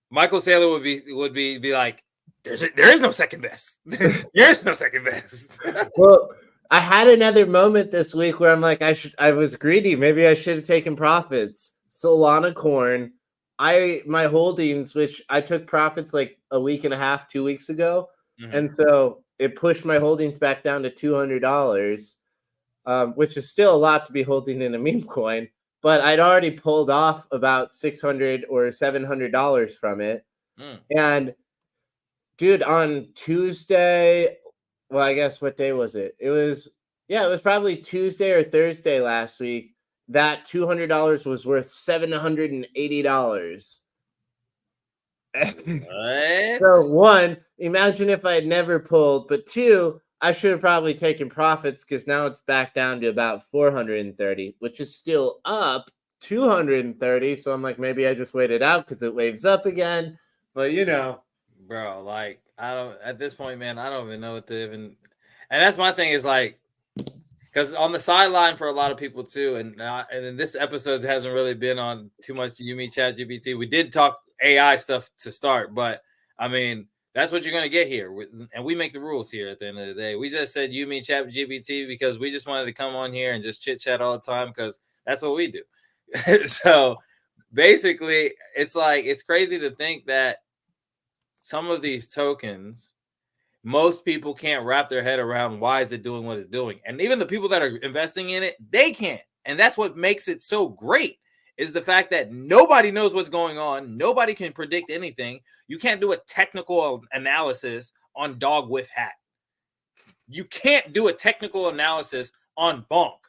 Michael Saylor would be like, there is no second best. There is no second best. Well, I had another moment this week where I'm like, I was greedy. Maybe I should have taken profits. Solana Corn, my holdings, which I took profits like a week and a half, 2 weeks ago. Mm-hmm. And so it pushed my holdings back down to $200, which is still a lot to be holding in a meme coin. But I'd already pulled off about $600 or $700 from it. And dude, on Tuesday, well, I guess what day was it? It was probably Tuesday or Thursday last week. That $200 was worth $780. What? So one, imagine if I had never pulled, but two, I should have probably taken profits because now it's back down to about 430, which is still up 230. So I'm like, maybe I just waited out because it waves up again. But you know, bro, like I don't at this point, man, I don't even know what to even. And that's my thing is like, because on the sideline for a lot of people too, and in this episode hasn't really been on too much Yumi ChatGPT. We did talk AI stuff to start, but I mean that's what you're gonna get here, and we make the rules here. At the end of the day, we just said Yumi ChatGPT because we just wanted to come on here and just chit chat all the time because that's what we do. So basically, it's like it's crazy to think that some of these tokens, most people can't wrap their head around why is it doing what it's doing. And even the people that are investing in it, they can't. And that's what makes it so great is the fact that nobody knows what's going on. Nobody can predict anything. You can't do a technical analysis on dog with hat. You can't do a technical analysis on bonk.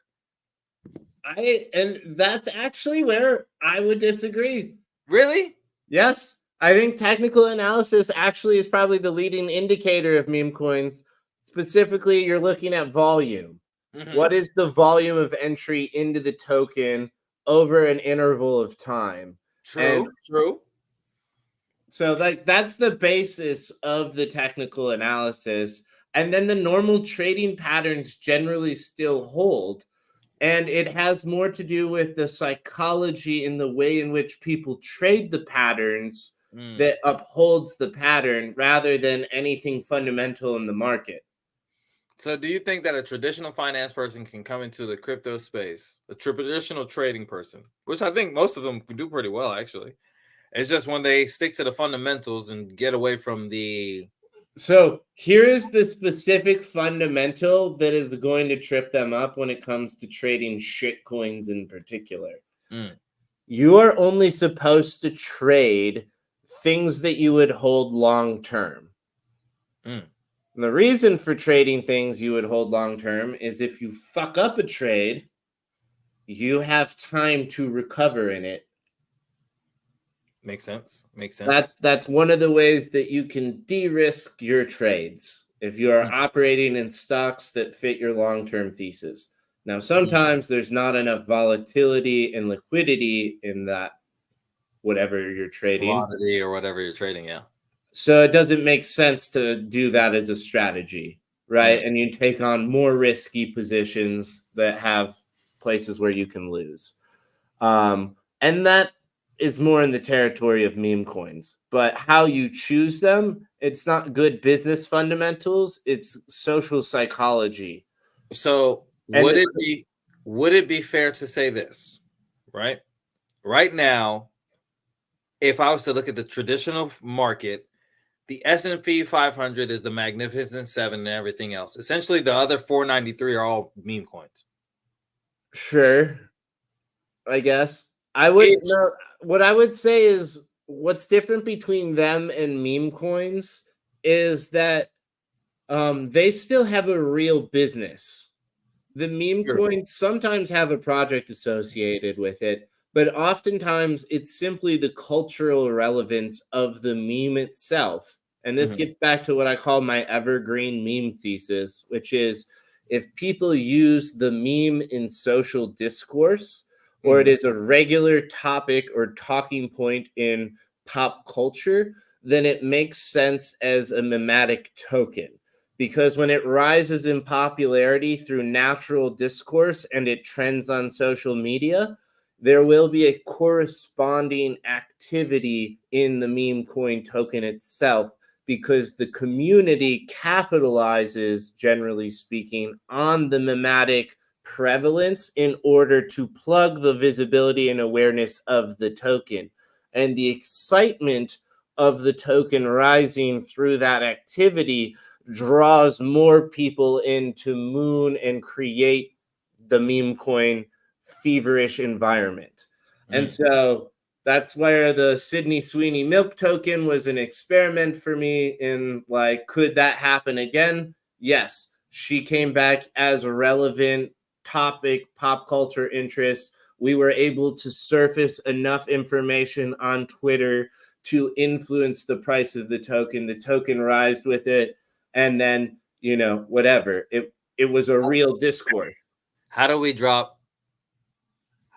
And that's actually where I would disagree. Really? Yes. I think technical analysis actually is probably the leading indicator of meme coins. Specifically, you're looking at volume. What is the volume of entry into the token over an interval of time? And True. so that's the basis of the technical analysis. And then the normal trading patterns generally still hold. And it has more to do with the psychology and the way in which people trade the patterns that upholds the pattern rather than anything fundamental in the market. So do you think that a traditional finance person can come into the crypto space, a traditional trading person, which I think most of them do pretty well, actually? It's just when they stick to the fundamentals and get away from the... So here is the specific fundamental that is going to trip them up when it comes to trading shit coins in particular. You are only supposed to trade things that you would hold long term. The reason for trading things you would hold long term is if you fuck up a trade, you have time to recover in it. Makes sense. That's one of the ways that you can de-risk your trades if you are operating in stocks that fit your long-term thesis. Now, sometimes there's not enough volatility and liquidity in that whatever you're trading. Commodity or whatever you're trading, yeah. So it doesn't make sense to do that as a strategy, right? And you take on more risky positions that have places where you can lose. And that is more in the territory of meme coins. But how you choose them, it's not good business fundamentals, it's social psychology. So would it be fair to say this, right? Right now, if I was to look at the traditional market, the S&P 500 is the Magnificent Seven and everything else. Essentially, the other 493 are all meme coins. Sure, I guess. What I would say is what's different between them and meme coins is that they still have a real business. The meme coins sometimes have a project associated with it, but oftentimes it's simply the cultural relevance of the meme itself. And this gets back to what I call my evergreen meme thesis, which is if people use the meme in social discourse, or it is a regular topic or talking point in pop culture, then it makes sense as a mimetic token. Because when it rises in popularity through natural discourse and it trends on social media, there will be a corresponding activity in the meme coin token itself because the community capitalizes, generally speaking, on the mimetic prevalence in order to plug the visibility and awareness of the token. And the excitement of the token rising through that activity draws more people into Moon and create the meme coin feverish environment. And so that's where the Sydney Sweeney milk token was an experiment for me in like, could that happen again? Yes. She came back as a relevant topic, pop culture interest. We were able to surface enough information on Twitter to influence the price of the token. The token rised with it. And then, whatever. It was a real discourse. How do we drop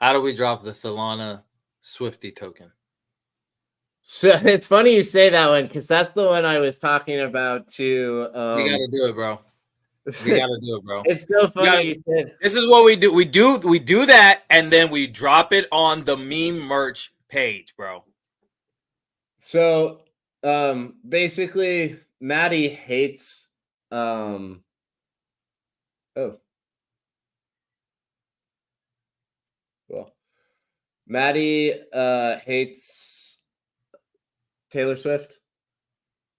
the Solana Swifty token? So it's funny you say that one because that's the one I was talking about too. We gotta do it, bro. It's so funny you said. This is what we do. We do that, and then we drop it on the meme merch page, bro. So, basically, Maddie hates. Well, Maddie hates Taylor Swift.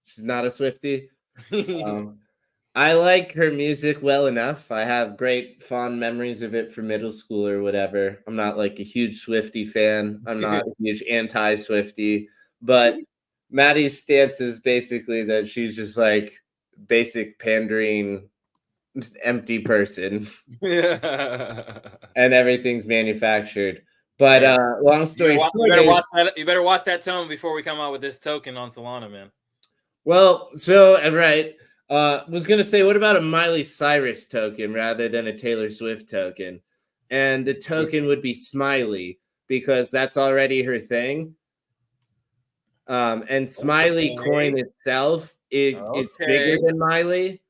She's not a Swiftie. I like her music well enough. I have great fond memories of it from middle school or whatever. I'm not like a huge Swiftie fan. I'm not a huge anti-Swiftie. But Maddie's stance is basically that she's just like basic pandering empty person. And everything's manufactured. But long story short, you better watch that tone before we come out with this token on Solana, man. Well, so right. Was gonna say, what about a Miley Cyrus token rather than a Taylor Swift token? And the token would be Smiley because that's already her thing. And Smiley Okay. coin itself, it's bigger Okay. than Miley.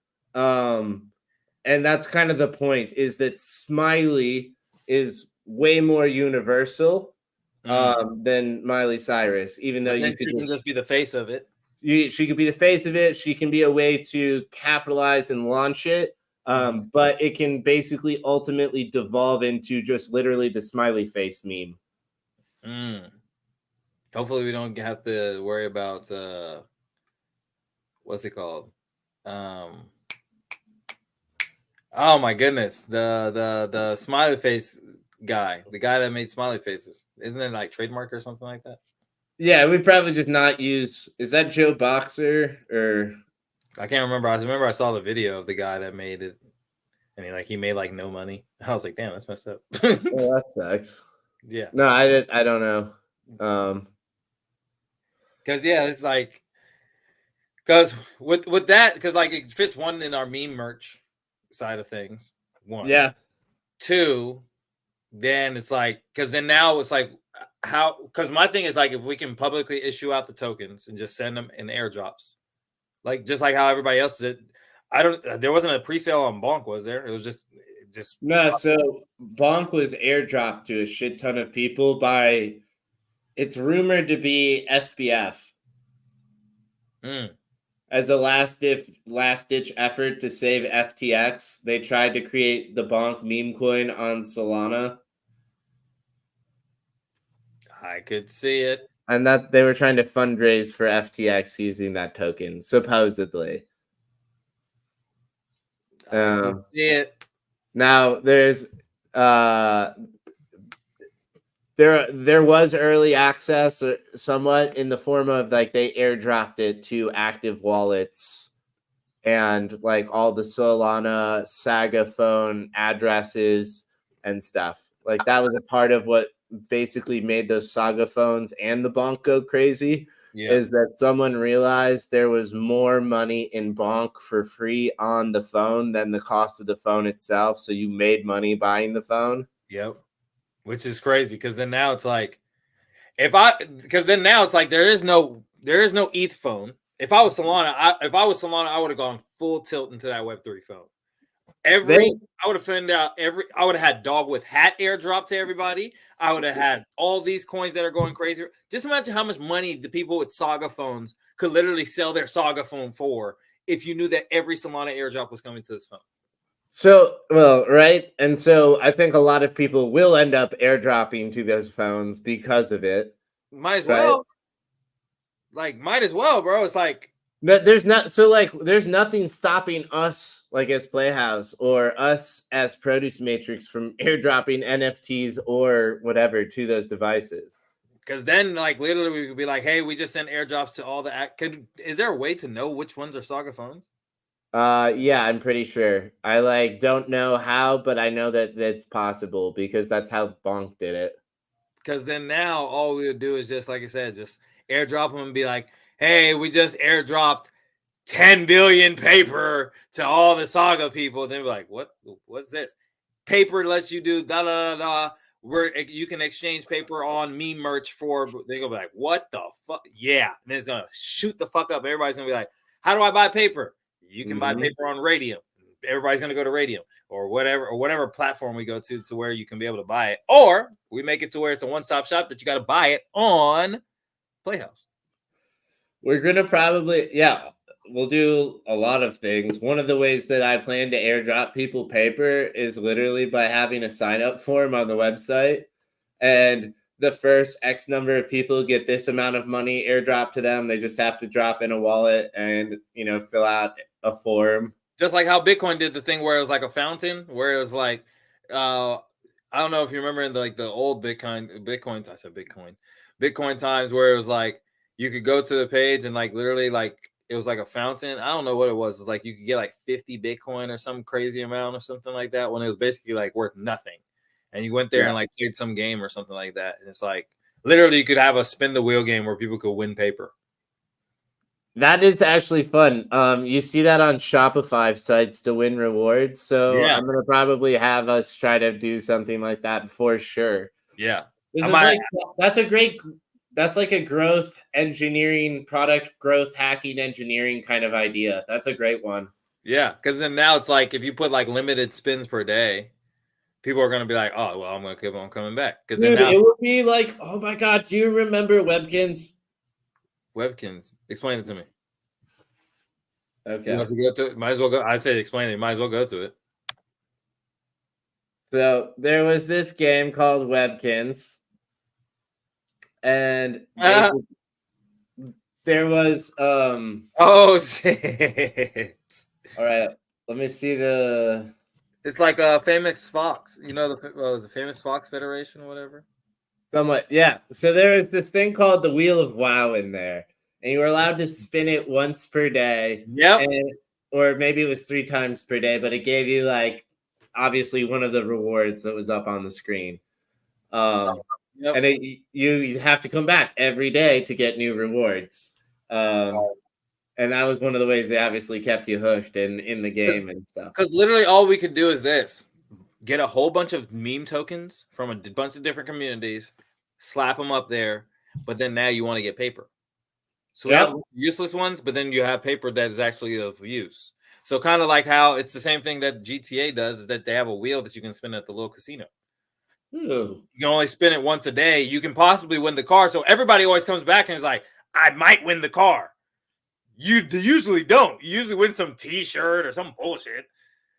And that's kind of the point, is that Smiley is way more universal than Miley Cyrus, even though But you then could she can just just be the face of it. she could be the face of it. She can be a way to capitalize and launch it. But it can basically ultimately devolve into just literally the smiley face meme. Mm. Hopefully we don't have to worry about what's it called? Um oh my goodness. The smiley face guy. The guy that made smiley faces. Isn't it like trademark or something like that? Yeah, we'd probably just not use. Is that Joe Boxer or? I can't remember. I remember I saw the video of the guy that made it, and he made like no money. I was like, damn, that's messed up. Oh, that sucks. Yeah, No, I don't know. because yeah, it's like because with that, because like it fits one in our meme merch side of things. One, Yeah, two, then it's like because then now it's like how because my thing is like if we can publicly issue out the tokens and just send them in airdrops, like just like how everybody else did. I don't. There wasn't a pre-sale on Bonk, was there? It was just. no. So Bonk was airdropped to a shit ton of people by. It's rumored to be SBF Mm. as a last ditch effort to save FTX. They tried to create the Bonk meme coin on Solana, I could see it. and that they were trying to fundraise for FTX using that token, supposedly. I could see it. Now there's uh there was early access somewhat in the form of like they airdropped it to active wallets and like all the Solana Saga phone addresses and stuff. Like that was a part of what basically made those Saga phones and the Bonk go crazy. Yeah. Is that someone realized there was more money in Bonk for free on the phone than the cost of the phone itself. So you made money buying the phone. Yep. Which is crazy because then now it's like because then now it's like there is no ETH phone. If I was Solana, I would have gone full tilt into that Web3 phone. I would have found out I would have had dog with hat airdrop to everybody. I would have had all these coins that are going crazy. Just imagine how much money the people with Saga phones could literally sell their Saga phone for if you knew that every Solana airdrop was coming to this phone. So, well, right. And so I think a lot of people will end up airdropping to those phones because of it. Might as right? well. Like, might as well, bro. It's like No, there's not so like there's nothing stopping us like as Playhouse or us as Produce Matrix from airdropping NFTs or whatever to those devices. because then like literally we could be like, hey, we just sent airdrops to all the is there a way to know which ones are Saga phones? Yeah, I'm pretty sure. I like don't know how, but I know that that's possible because that's how Bonk did it. Because then now all we would do is just like I said, just airdrop them and be like, hey, we just airdropped 10 billion paper to all the Saga people. Then we're like, what's this? Paper lets you do da da da da. Where you can exchange paper on meme merch for. They go be like, what the fuck? Yeah, and then it's gonna shoot the fuck up. Everybody's gonna be like, how do I buy paper? You can buy paper on Radium. Everybody's gonna go to Radium or whatever platform we go to where you can be able to buy it, or we make it to where it's a one-stop shop that you got to buy it on Playhouse. We're gonna probably we'll do a lot of things. One of the ways that I plan to airdrop people paper is literally by having a sign up form on the website. And the first X number of people get this amount of money airdrop to them. They just have to drop in a wallet and, fill out a form. Just like how Bitcoin did the thing where it was like a fountain, where it was like, I don't know if you remember in the old Bitcoin times where it was like you could go to the page and like literally like it was like a fountain. I don't know what it was. It's like you could get like 50 Bitcoin or some crazy amount or something like that when it was basically like worth nothing. And you went there and like played some game or something like that. And it's like literally you could have a spin the wheel game where people could win paper. That is actually fun. You see that on Shopify sites to win rewards. So Yeah, I'm gonna probably have us try to do something like that for sure. yeah. This I is might, like that's like a growth engineering, product growth hacking engineering kind of idea. That's a great one. yeah, because then now it's like if you put like limited spins per day, people are gonna be like, oh, well, I'm gonna keep on coming back because then Dude, now it would be like, oh my god, do you remember Webkins? Webkins. Explain it to me. You Okay. have to go to it. Might as well go. I say explain it. Might as well go to it. So there was this game called Webkins, and Ah, basically there was oh shit! all right, let me see the It's like a famous Fox. You know what was the famous Fox Federation or whatever? somewhat, yeah. So there was this thing called the Wheel of WoW in there, and you were allowed to spin it once per day, Yep. and or maybe it was 3 times per day, but it gave you like obviously one of the rewards that was up on the screen. Um, Yep. and you have to come back every day to get new rewards. Um, and that was one of the ways they obviously kept you hooked in the game and stuff. Because literally all we could do is this: get a whole bunch of meme tokens from a bunch of different communities, slap them up there, but then now you want to get paper. So we have Yep. useless ones, but then you have paper that is actually of use. So kind of like how it's the same thing that GTA does is that they have a wheel that you can spin at the little casino. Ooh. You can only spin it once a day. You can possibly win the car. So everybody always comes back and is like, I might win the car. You usually don't. You usually win some T-shirt or some bullshit.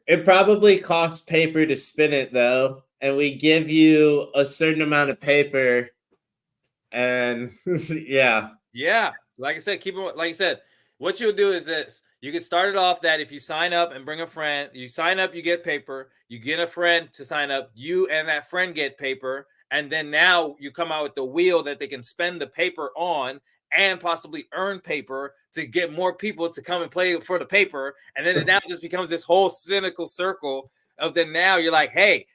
It probably costs paper to spin it though, and we give you a certain amount of paper, and yeah, Yeah, like I said, keep it. Like I said, what you'll do is this: you can start it off that if you sign up and bring a friend, you sign up, you get paper. You get a friend to sign up, you and that friend get paper, and then now you come out with the wheel that they can spend the paper on and possibly earn paper to get more people to come and play for the paper, and then it now just becomes this whole cynical circle of then now you're like, hey,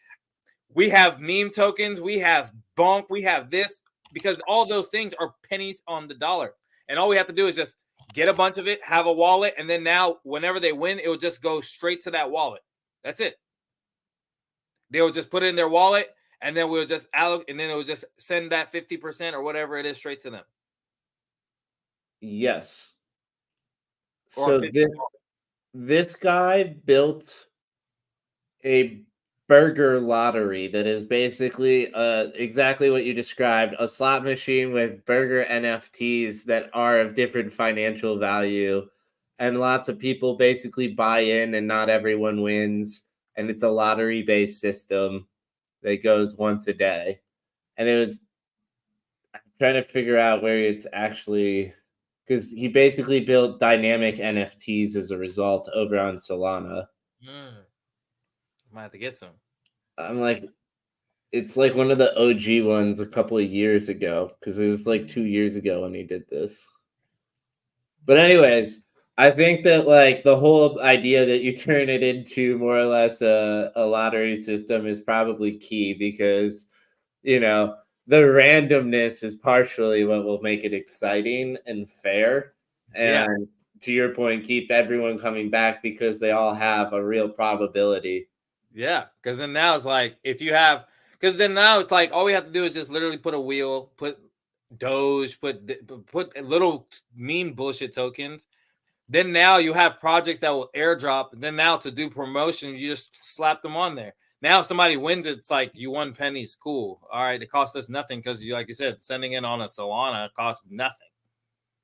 we have meme tokens, we have bonk, we have this, because all those things are pennies on the dollar. And all we have to do is just get a bunch of it, have a wallet, and then now whenever they win, it will just go straight to that wallet. That's it. They'll just put it in their wallet, and then we'll just allocate, and then it will just send that 50% or whatever it is straight to them. yes. Or So this guy built a burger lottery that is basically exactly what you described, a slot machine with burger NFTs that are of different financial value, and lots of people basically buy in and not everyone wins, and it's a lottery based system that goes once a day. And it was trying to figure out where it's actually, because he basically built dynamic NFTs as a result over on Solana. Might have to get some. I'm like, it's like one of the OG ones a couple of years ago, because it was like 2 years ago when he did this. But anyways, I think that like the whole idea that you turn it into more or less a lottery system is probably key, because you know the randomness is partially what will make it exciting and fair, Yeah. and to your point, keep everyone coming back because they all have a real probability. Yeah, because then now it's like if you have, because then now it's like all we have to do is just literally put a wheel, put Doge, put little meme bullshit tokens. Then now you have projects that will airdrop. Then now to do promotion, you just slap them on there. Now if somebody wins, it's like you won pennies. Cool. All right, it cost us nothing because you, like you said, sending it on a Solana costs nothing.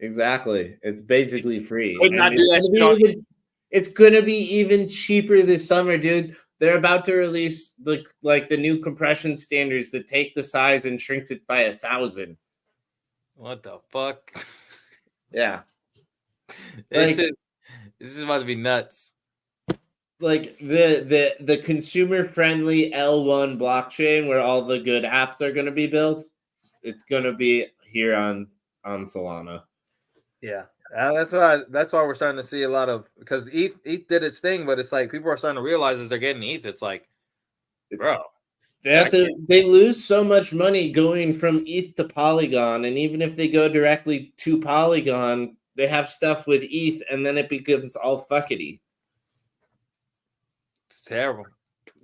Exactly, it's basically free, Could and not do that shit on. it's gonna be even cheaper this summer, dude. They're about to release the new compression standards that take the size and shrinks it by 1,000. What the fuck? Yeah, It's like just this is about to be nuts. like the consumer friendly L1 blockchain where all the good apps are gonna be built. It's gonna be here on Solana. Yeah, that's why we're starting to see a lot of, because ETH did its thing, but it's like people are starting to realize as they're getting ETH, it's like, bro, They lose so much money going from ETH to Polygon, and even if they go directly to Polygon, They have stuff with ETH, and then it becomes all fuckety. It's terrible.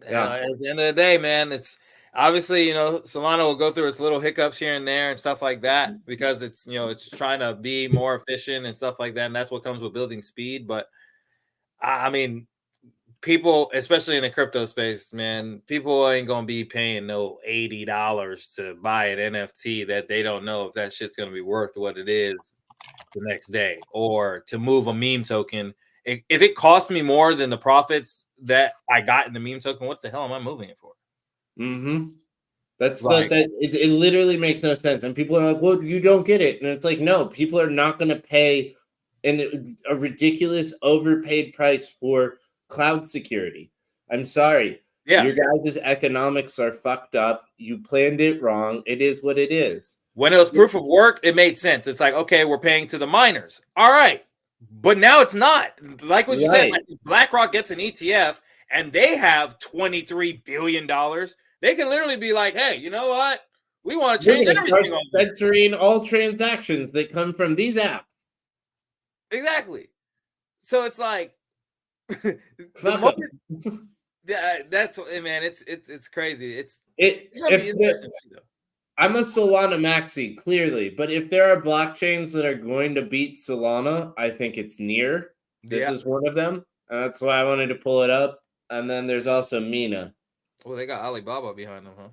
Yeah. At the end of the day, man, it's obviously, Solana will go through its little hiccups here and there and stuff like that because it's, it's trying to be more efficient and stuff like that. And that's what comes with building speed. But I mean, people, especially in the crypto space, man, people ain't going to be paying no $80 to buy an NFT that they don't know if that shit's going to be worth what it is the next day, or to move a meme token. If it costs me more than the profits that I got in the meme token, what the hell am I moving it for? Mm-hmm. That's Like, it literally makes no sense. And people are like, well, you don't get it. And it's like, no, people are not going to pay a ridiculous overpaid price for cloud security. I'm sorry. yeah. Your guys' economics are fucked up. You planned it wrong. It is what it is. When it was proof of work, it made sense. It's like, okay, we're paying to the miners. All right. But now it's not. Like what you said, like if BlackRock gets an ETF and they have $23 billion, they can literally be like, hey, you know what? We want to change everything on censoring all transactions that come from these apps. Exactly. So it's like that's man, it's crazy. It's gonna be interesting though. I'm a Solana maxi, clearly, but if there are blockchains that are going to beat Solana, I think it's Near. This is one of them. That's why I wanted to pull it up. And then there's also Mina. Well, they got Alibaba behind them, huh?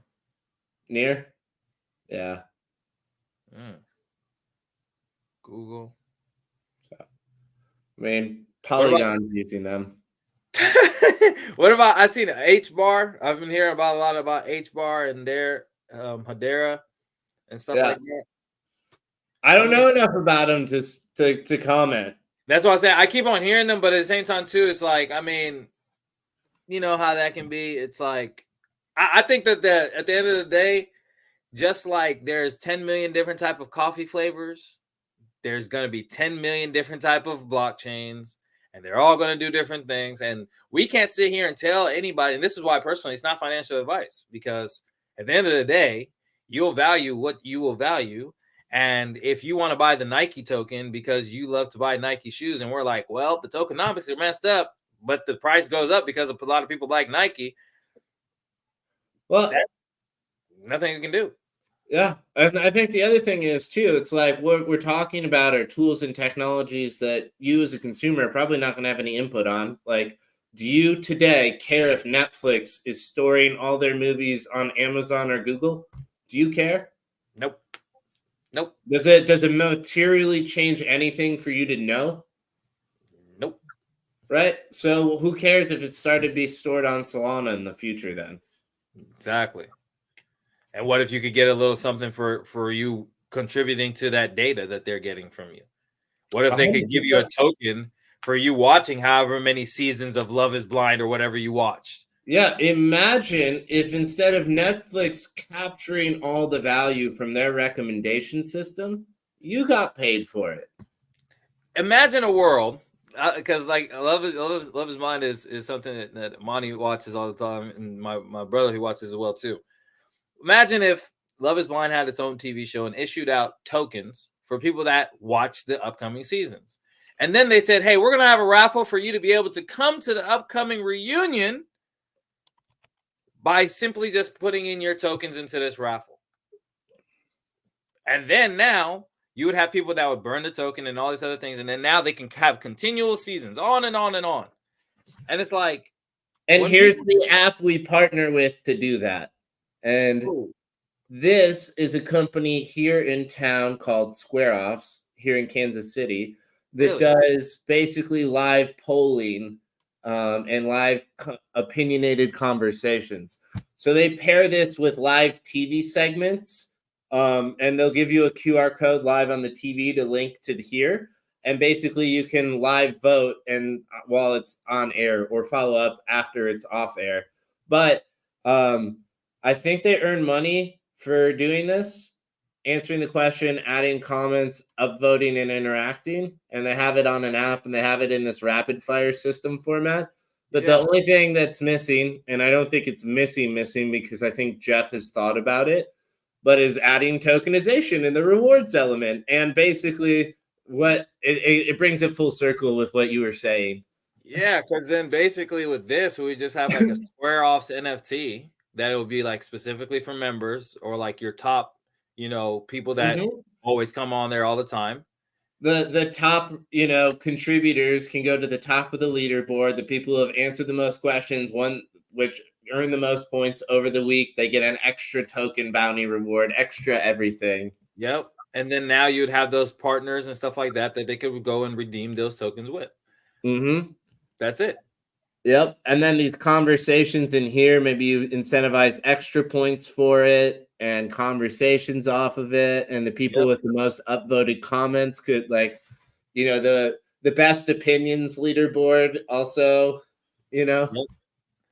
Near? Yeah. Google. I mean, Polygon's using them. What about, I seen H-Bar. I've been hearing about a lot about H-Bar and their Hedera and stuff like that. I don't know enough about them to comment. That's what I say. I keep on hearing them, but at the same time too, it's like, I mean, you know how that can be. It's like, I think that at the end of the day, just like there's 10 million different type of coffee flavors, there's going to be 10 million different type of blockchains, and they're all going to do different things. And we can't sit here and tell anybody. And this is why personally, it's not financial advice, because at the end of the day, you'll value what you will value. And if you want to buy the Nike token because you love to buy Nike shoes, and we're like, well, the tokenomics are messed up, but the price goes up because a lot of people like Nike. Well, nothing you can do. Yeah. And I think the other thing is too, it's like what we're talking about are tools and technologies that you as a consumer are probably not going to have any input on. Like, do you today care if Netflix is storing all their movies on Amazon or Google? Do you care? Nope. Does it materially change anything for you to know? Nope. Right? So who cares if it started to be stored on Solana in the future then? Exactly. And what if you could get a little something for you contributing to that data that they're getting from you? What if they could give you a token for you watching however many seasons of Love is Blind or whatever you watched? Yeah, imagine if instead of Netflix capturing all the value from their recommendation system, you got paid for it. Imagine a world, because like Love is Blind is something that Monty watches all the time, and my brother, he watches as well too. Imagine if Love is Blind had its own TV show and issued out tokens for people that watch the upcoming seasons. And then they said, hey, we're going to have a raffle for you to be able to come to the upcoming reunion by simply just putting in your tokens into this raffle. And then now you would have people that would burn the token and all these other things. And then now they can have continual seasons on and on and on. And it's like. And here's the app we partner with to do that. And this is a company here in town called Square Offs here in Kansas City that does basically live polling and live opinionated conversations. So they pair this with live TV segments, and they'll give you a QR code live on the TV to link to here. And basically you can live vote and while it's on air or follow up after it's off air. But I think they earn money for doing this, answering the question, adding comments, upvoting, and interacting. And they have it on an app, and they have it in this rapid fire system format. But the only thing that's missing, and I don't think it's missing because I think Jeff has thought about it, but is adding tokenization in the rewards element. And basically what it brings it full circle with what you were saying. Yeah, because then basically with this, we just have like a Square Offs NFT that will be like specifically for members or like your top, people that Mm-hmm. always come on there all the time. The top, contributors can go to the top of the leaderboard. The people who have answered the most questions, one which earn the most points over the week, they get an extra token bounty reward, extra everything. Yep. And then now you'd have those partners and stuff like that they could go and redeem those tokens with. Mm-hmm. That's it. Yep. And then these conversations in here, maybe you incentivize extra points for it and conversations off of it. And the people Yep. with the most upvoted comments could the best opinions leaderboard also, Yep.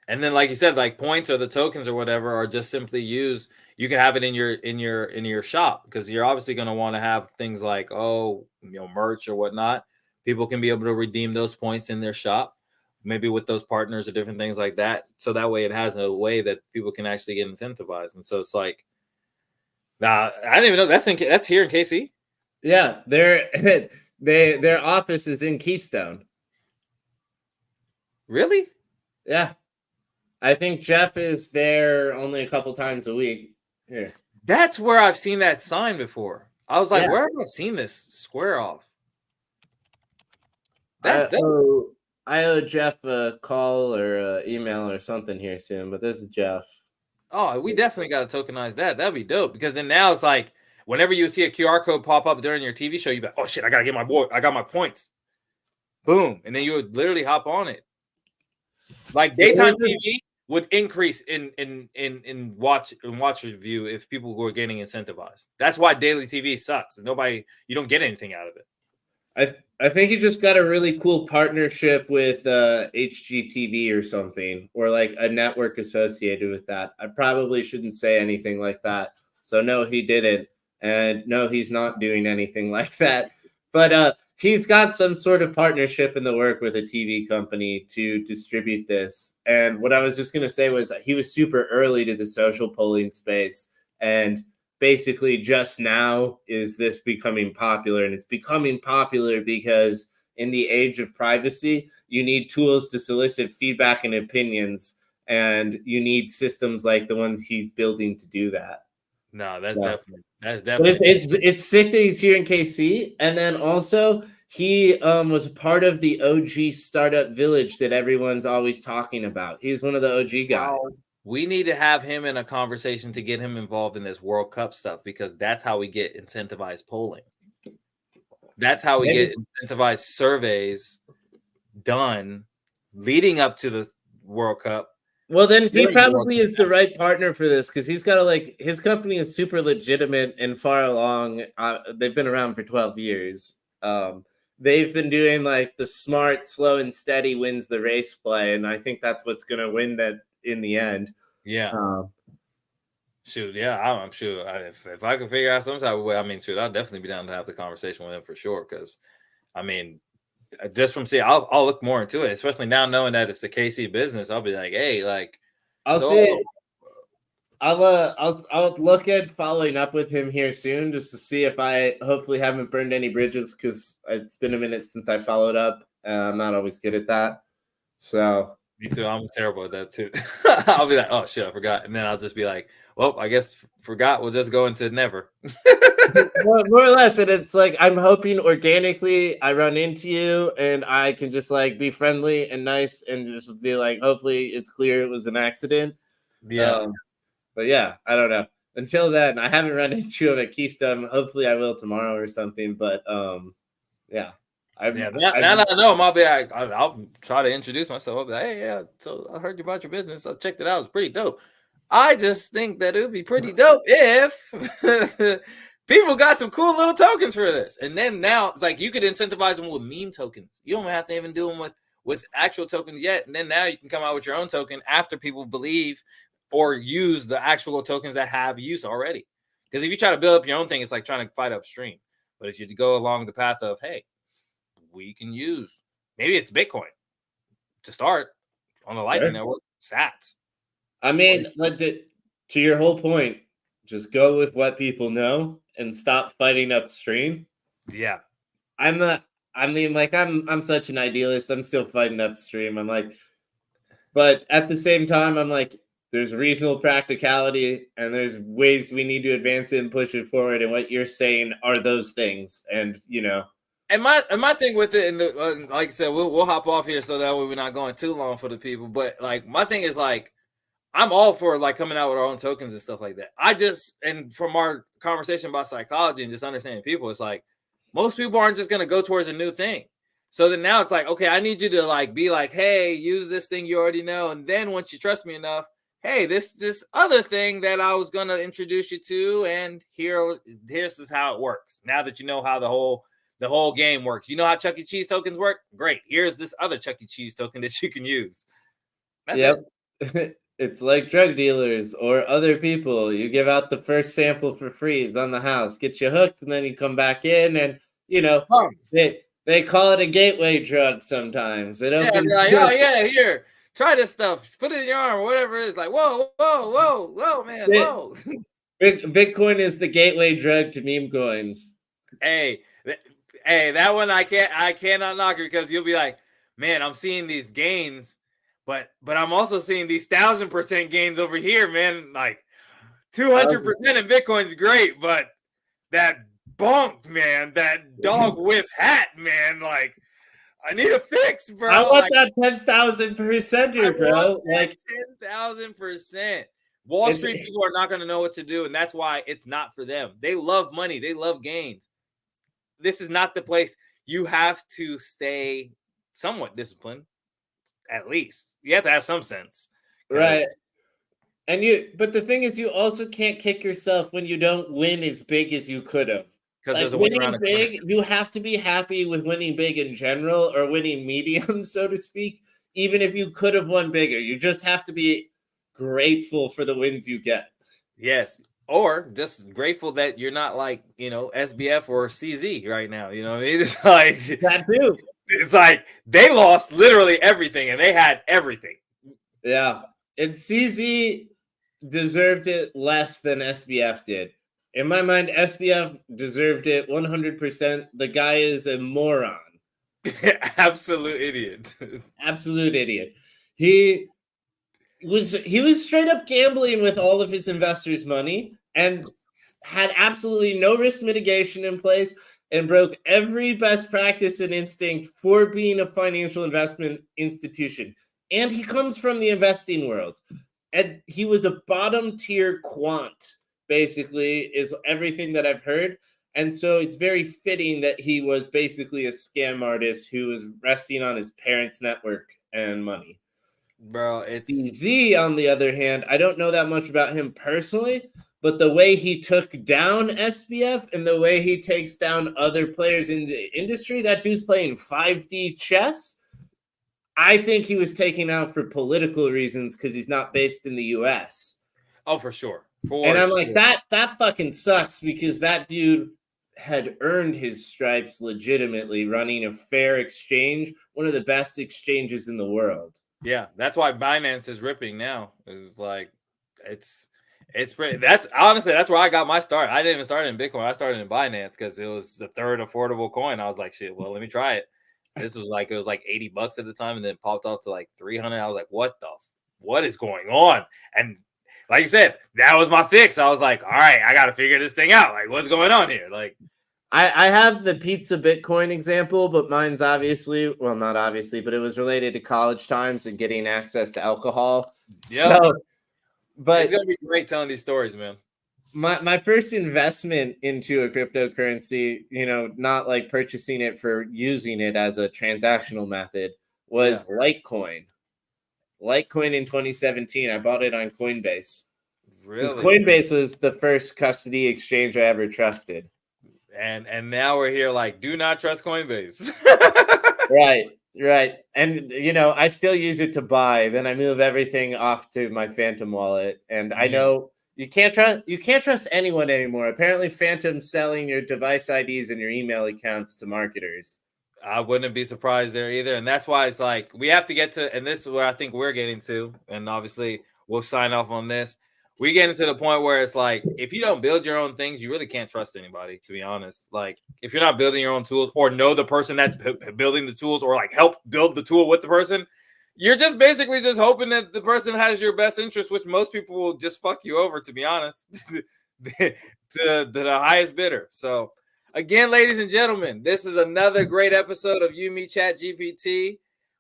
And then like you said, like points or the tokens or whatever are just simply used. You can have it in your shop because you're obviously going to want to have things like merch or whatnot. People can be able to redeem those points in their shop, maybe with those partners or different things like that. So that way it has a way that people can actually get incentivized. And so it's like, nah, I didn't even know that's here in KC. Yeah, their office is in Keystone. Really? Yeah. I think Jeff is there only a couple times a week. Here. That's where I've seen that sign before. I was like, Yeah. where have I seen this Square Off? I That's dope. owe Jeff a call or a email or something here soon, but this is Jeff. Oh, we definitely got to tokenize that. That'd be dope because then now it's like whenever you see a QR code pop up during your TV show, you be like, oh shit, I gotta get I got my points. Boom. And then you would literally hop on it. Like daytime TV would increase in watch review if people were getting incentivized. That's why daily TV sucks. You don't get anything out of it. I think he just got a really cool partnership with HGTV or something, or like a network associated with that. I probably shouldn't say anything like that. So no, he didn't, and no, he's not doing anything like that. But he's got some sort of partnership in the work with a TV company to distribute this. And what I was just gonna say was he was super early to the social polling space, and basically just now is this becoming popular, and it's becoming popular because in the age of privacy you need tools to solicit feedback and opinions, and you need systems like the ones he's building to do that. No, that's Yeah. definitely It's sick that he's here in KC, and then also he was part of the OG startup village that everyone's always talking about. He's one of the OG guys. We need to have him in a conversation to get him involved in this World Cup stuff because that's how we get incentivized polling. That's how we get incentivized surveys done leading up to the World Cup. Well, then he probably is the right partner for this because he's got his company is super legitimate and far along. They've been around for 12 years. They've been doing like the smart, slow, and steady wins the race play, and I think that's what's going to win that in the end. Yeah. Shoot, yeah, I'm sure. If I could figure out some type of way, shoot, I'll definitely be down to have the conversation with him for sure. Because, just from seeing, I'll look more into it, especially now knowing that it's the KC business. I'll be like, hey, like, I'll look at following up with him here soon just to see if I hopefully haven't burned any bridges because it's been a minute since I followed up. I'm not always good at that, so. Me too. I'm terrible at that too. I'll be like, oh shit, I forgot. And then I'll just be like, well, I guess forgot. We'll just go into never. More or less. And it's like, I'm hoping organically I run into you and I can just like be friendly and nice and just be like, hopefully it's clear it was an accident. Yeah. But yeah, I don't know. Until then, I haven't run into him at Keystone. Hopefully I will tomorrow or something. But yeah. Now that I know him, I'll be like, I'll try to introduce myself. I'll be like, hey, yeah, so I heard about your business. I checked it out. It's pretty dope. I just think that it would be pretty dope if people got some cool little tokens for this. And then now it's like you could incentivize them with meme tokens. You don't have to even do them with actual tokens yet. And then now you can come out with your own token after people believe or use the actual tokens that have use already. Because if you try to build up your own thing, it's like trying to fight upstream. But if you go along the path of, hey, we can use maybe it's Bitcoin to start on the Lightning Network sats. But to your whole point, just go with what people know and stop fighting upstream. Yeah. I'm such an idealist. I'm still fighting upstream. I'm like, but at the same time, I'm like, there's reasonable practicality and there's ways we need to advance it and push it forward. And what you're saying are those things. And And my thing with it, and like I said, we'll hop off here so that way we're not going too long for the people. But like my thing is like, I'm all for like coming out with our own tokens and stuff like that. And from our conversation about psychology and just understanding people, it's like most people aren't just gonna go towards a new thing. So then now it's like, okay, I need you to like be like, hey, use this thing you already know, and then once you trust me enough, hey, this other thing that I was gonna introduce you to, and here's is how it works. Now that you know how the whole game works, you know how Chuck E. Cheese tokens work. Great, here's this other Chuck E. Cheese token that you can use. That's Yep. it. It's like drug dealers or other people. You give out the first sample for free. It's on the house, get you hooked, and then you come back in, and they call it a gateway drug sometimes. It Yeah, opens. they're like, oh yeah, here, try this stuff, put it in your arm or whatever it is. Like, whoa, whoa, whoa, whoa, man, whoa. Bitcoin is the gateway drug to meme coins. Hey, that one I cannot knock it because you'll be like, man, I'm seeing these gains, but I'm also seeing these 1,000% gains over here, man. Like 200% in Bitcoin's great, but that bonk, man, that dog whiff hat, man, like I need a fix, bro. I want that 10,000%, bro. Like 10,000%. Wall Street people are not going to know what to do, and that's why it's not for them. They love money. They love gains. This is not the place. You have to stay somewhat disciplined, at least. You have to have some sense. Right. But the thing is, you also can't kick yourself when you don't win as big as you could have. Because like there's a way around winning big, you have to be happy with winning big in general or winning medium, so to speak, even if you could have won bigger. You just have to be grateful for the wins you get. Yes. Or just grateful that you're not like, SBF or CZ right now. You know what I mean? It's like that too. It's like they lost literally everything and they had everything. Yeah. And CZ deserved it less than SBF did. In my mind, SBF deserved it 100%. The guy is a moron. Absolute idiot. Absolute idiot. He was straight up gambling with all of his investors' money and had absolutely no risk mitigation in place and broke every best practice and instinct for being a financial investment institution. And he comes from the investing world. And he was a bottom tier quant, basically, is everything that I've heard. And so it's very fitting that he was basically a scam artist who was resting on his parents' network and money. Bro, it's DZ, on the other hand, I don't know that much about him personally, but the way he took down SBF and the way he takes down other players in the industry, that dude's playing 5D chess. I think he was taken out for political reasons because he's not based in the US. Oh, for sure. And I'm like, that fucking sucks because that dude had earned his stripes legitimately running a fair exchange, one of the best exchanges in the world. Yeah, that's why Binance is ripping now. It's like it's pretty. That's honestly that's where I got my start. I didn't even start in Bitcoin. I started in Binance because it was the third affordable coin. I was like, shit, well, let me try it. This was like it was like $80 at the time, and then popped off to like 300. I was like, what is going on? And like you said, that was my fix. I was like, all right, I got to figure this thing out. Like, what's going on here? Like, I have the pizza Bitcoin example, but mine's not obviously, but it was related to college times and getting access to alcohol. Yeah. So, but it's gonna be great telling these stories, man. My first investment into a cryptocurrency, not like purchasing it for using it as a transactional method, was Litecoin. Litecoin in 2017. I bought it on Coinbase. Really? Coinbase was the first custody exchange I ever trusted. And now we're here like, do not trust Coinbase. Right. And I still use it to buy. Then I move everything off to my Phantom wallet. And I know you can't trust anyone anymore. Apparently, Phantom's selling your device IDs and your email accounts to marketers. I wouldn't be surprised there either. And that's why it's like we have to get to, and this is where I think we're getting to, and obviously we'll sign off on this. we get into the point where it's like, if you don't build your own things, you really can't trust anybody, to be honest. Like, if you're not building your own tools or know the person that's building the tools or like help build the tool with the person, you're just basically just hoping that the person has your best interest, which most people will just fuck you over, to be honest, to the highest bidder. So again, ladies and gentlemen, this is another great episode of You Me ChatGPT.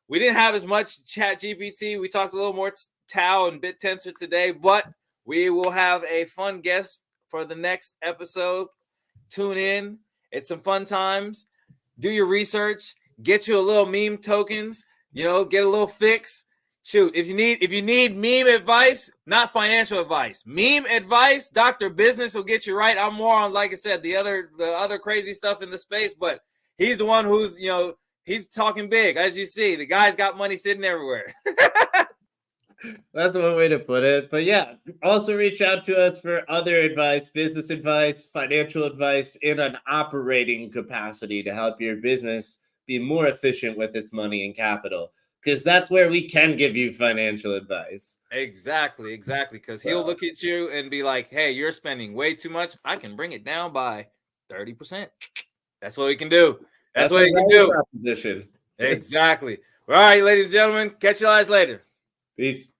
We didn't have as much ChatGPT. We talked a little more Tau and BitTensor today, but we will have a fun guest for the next episode. Tune in. It's some fun times. Do your research. Get you a little meme tokens. You know, get a little fix. Shoot, if you need meme advice, not financial advice, meme advice, Dr. Business will get you right. I'm more on, like I said, the other crazy stuff in the space, but he's the one who's, you know, he's talking big. As you see, the guy's got money sitting everywhere. That's one way to put it. But yeah, also reach out to us for other advice, business advice, financial advice in an operating capacity to help your business be more efficient with its money and capital. Because that's where we can give you financial advice. Exactly. Because he'll look at you and be like, hey, you're spending way too much. I can bring it down by 30%. That's what we can do. That's what he can do. Proposition. Exactly. All right, ladies and gentlemen, catch you guys later. Peace.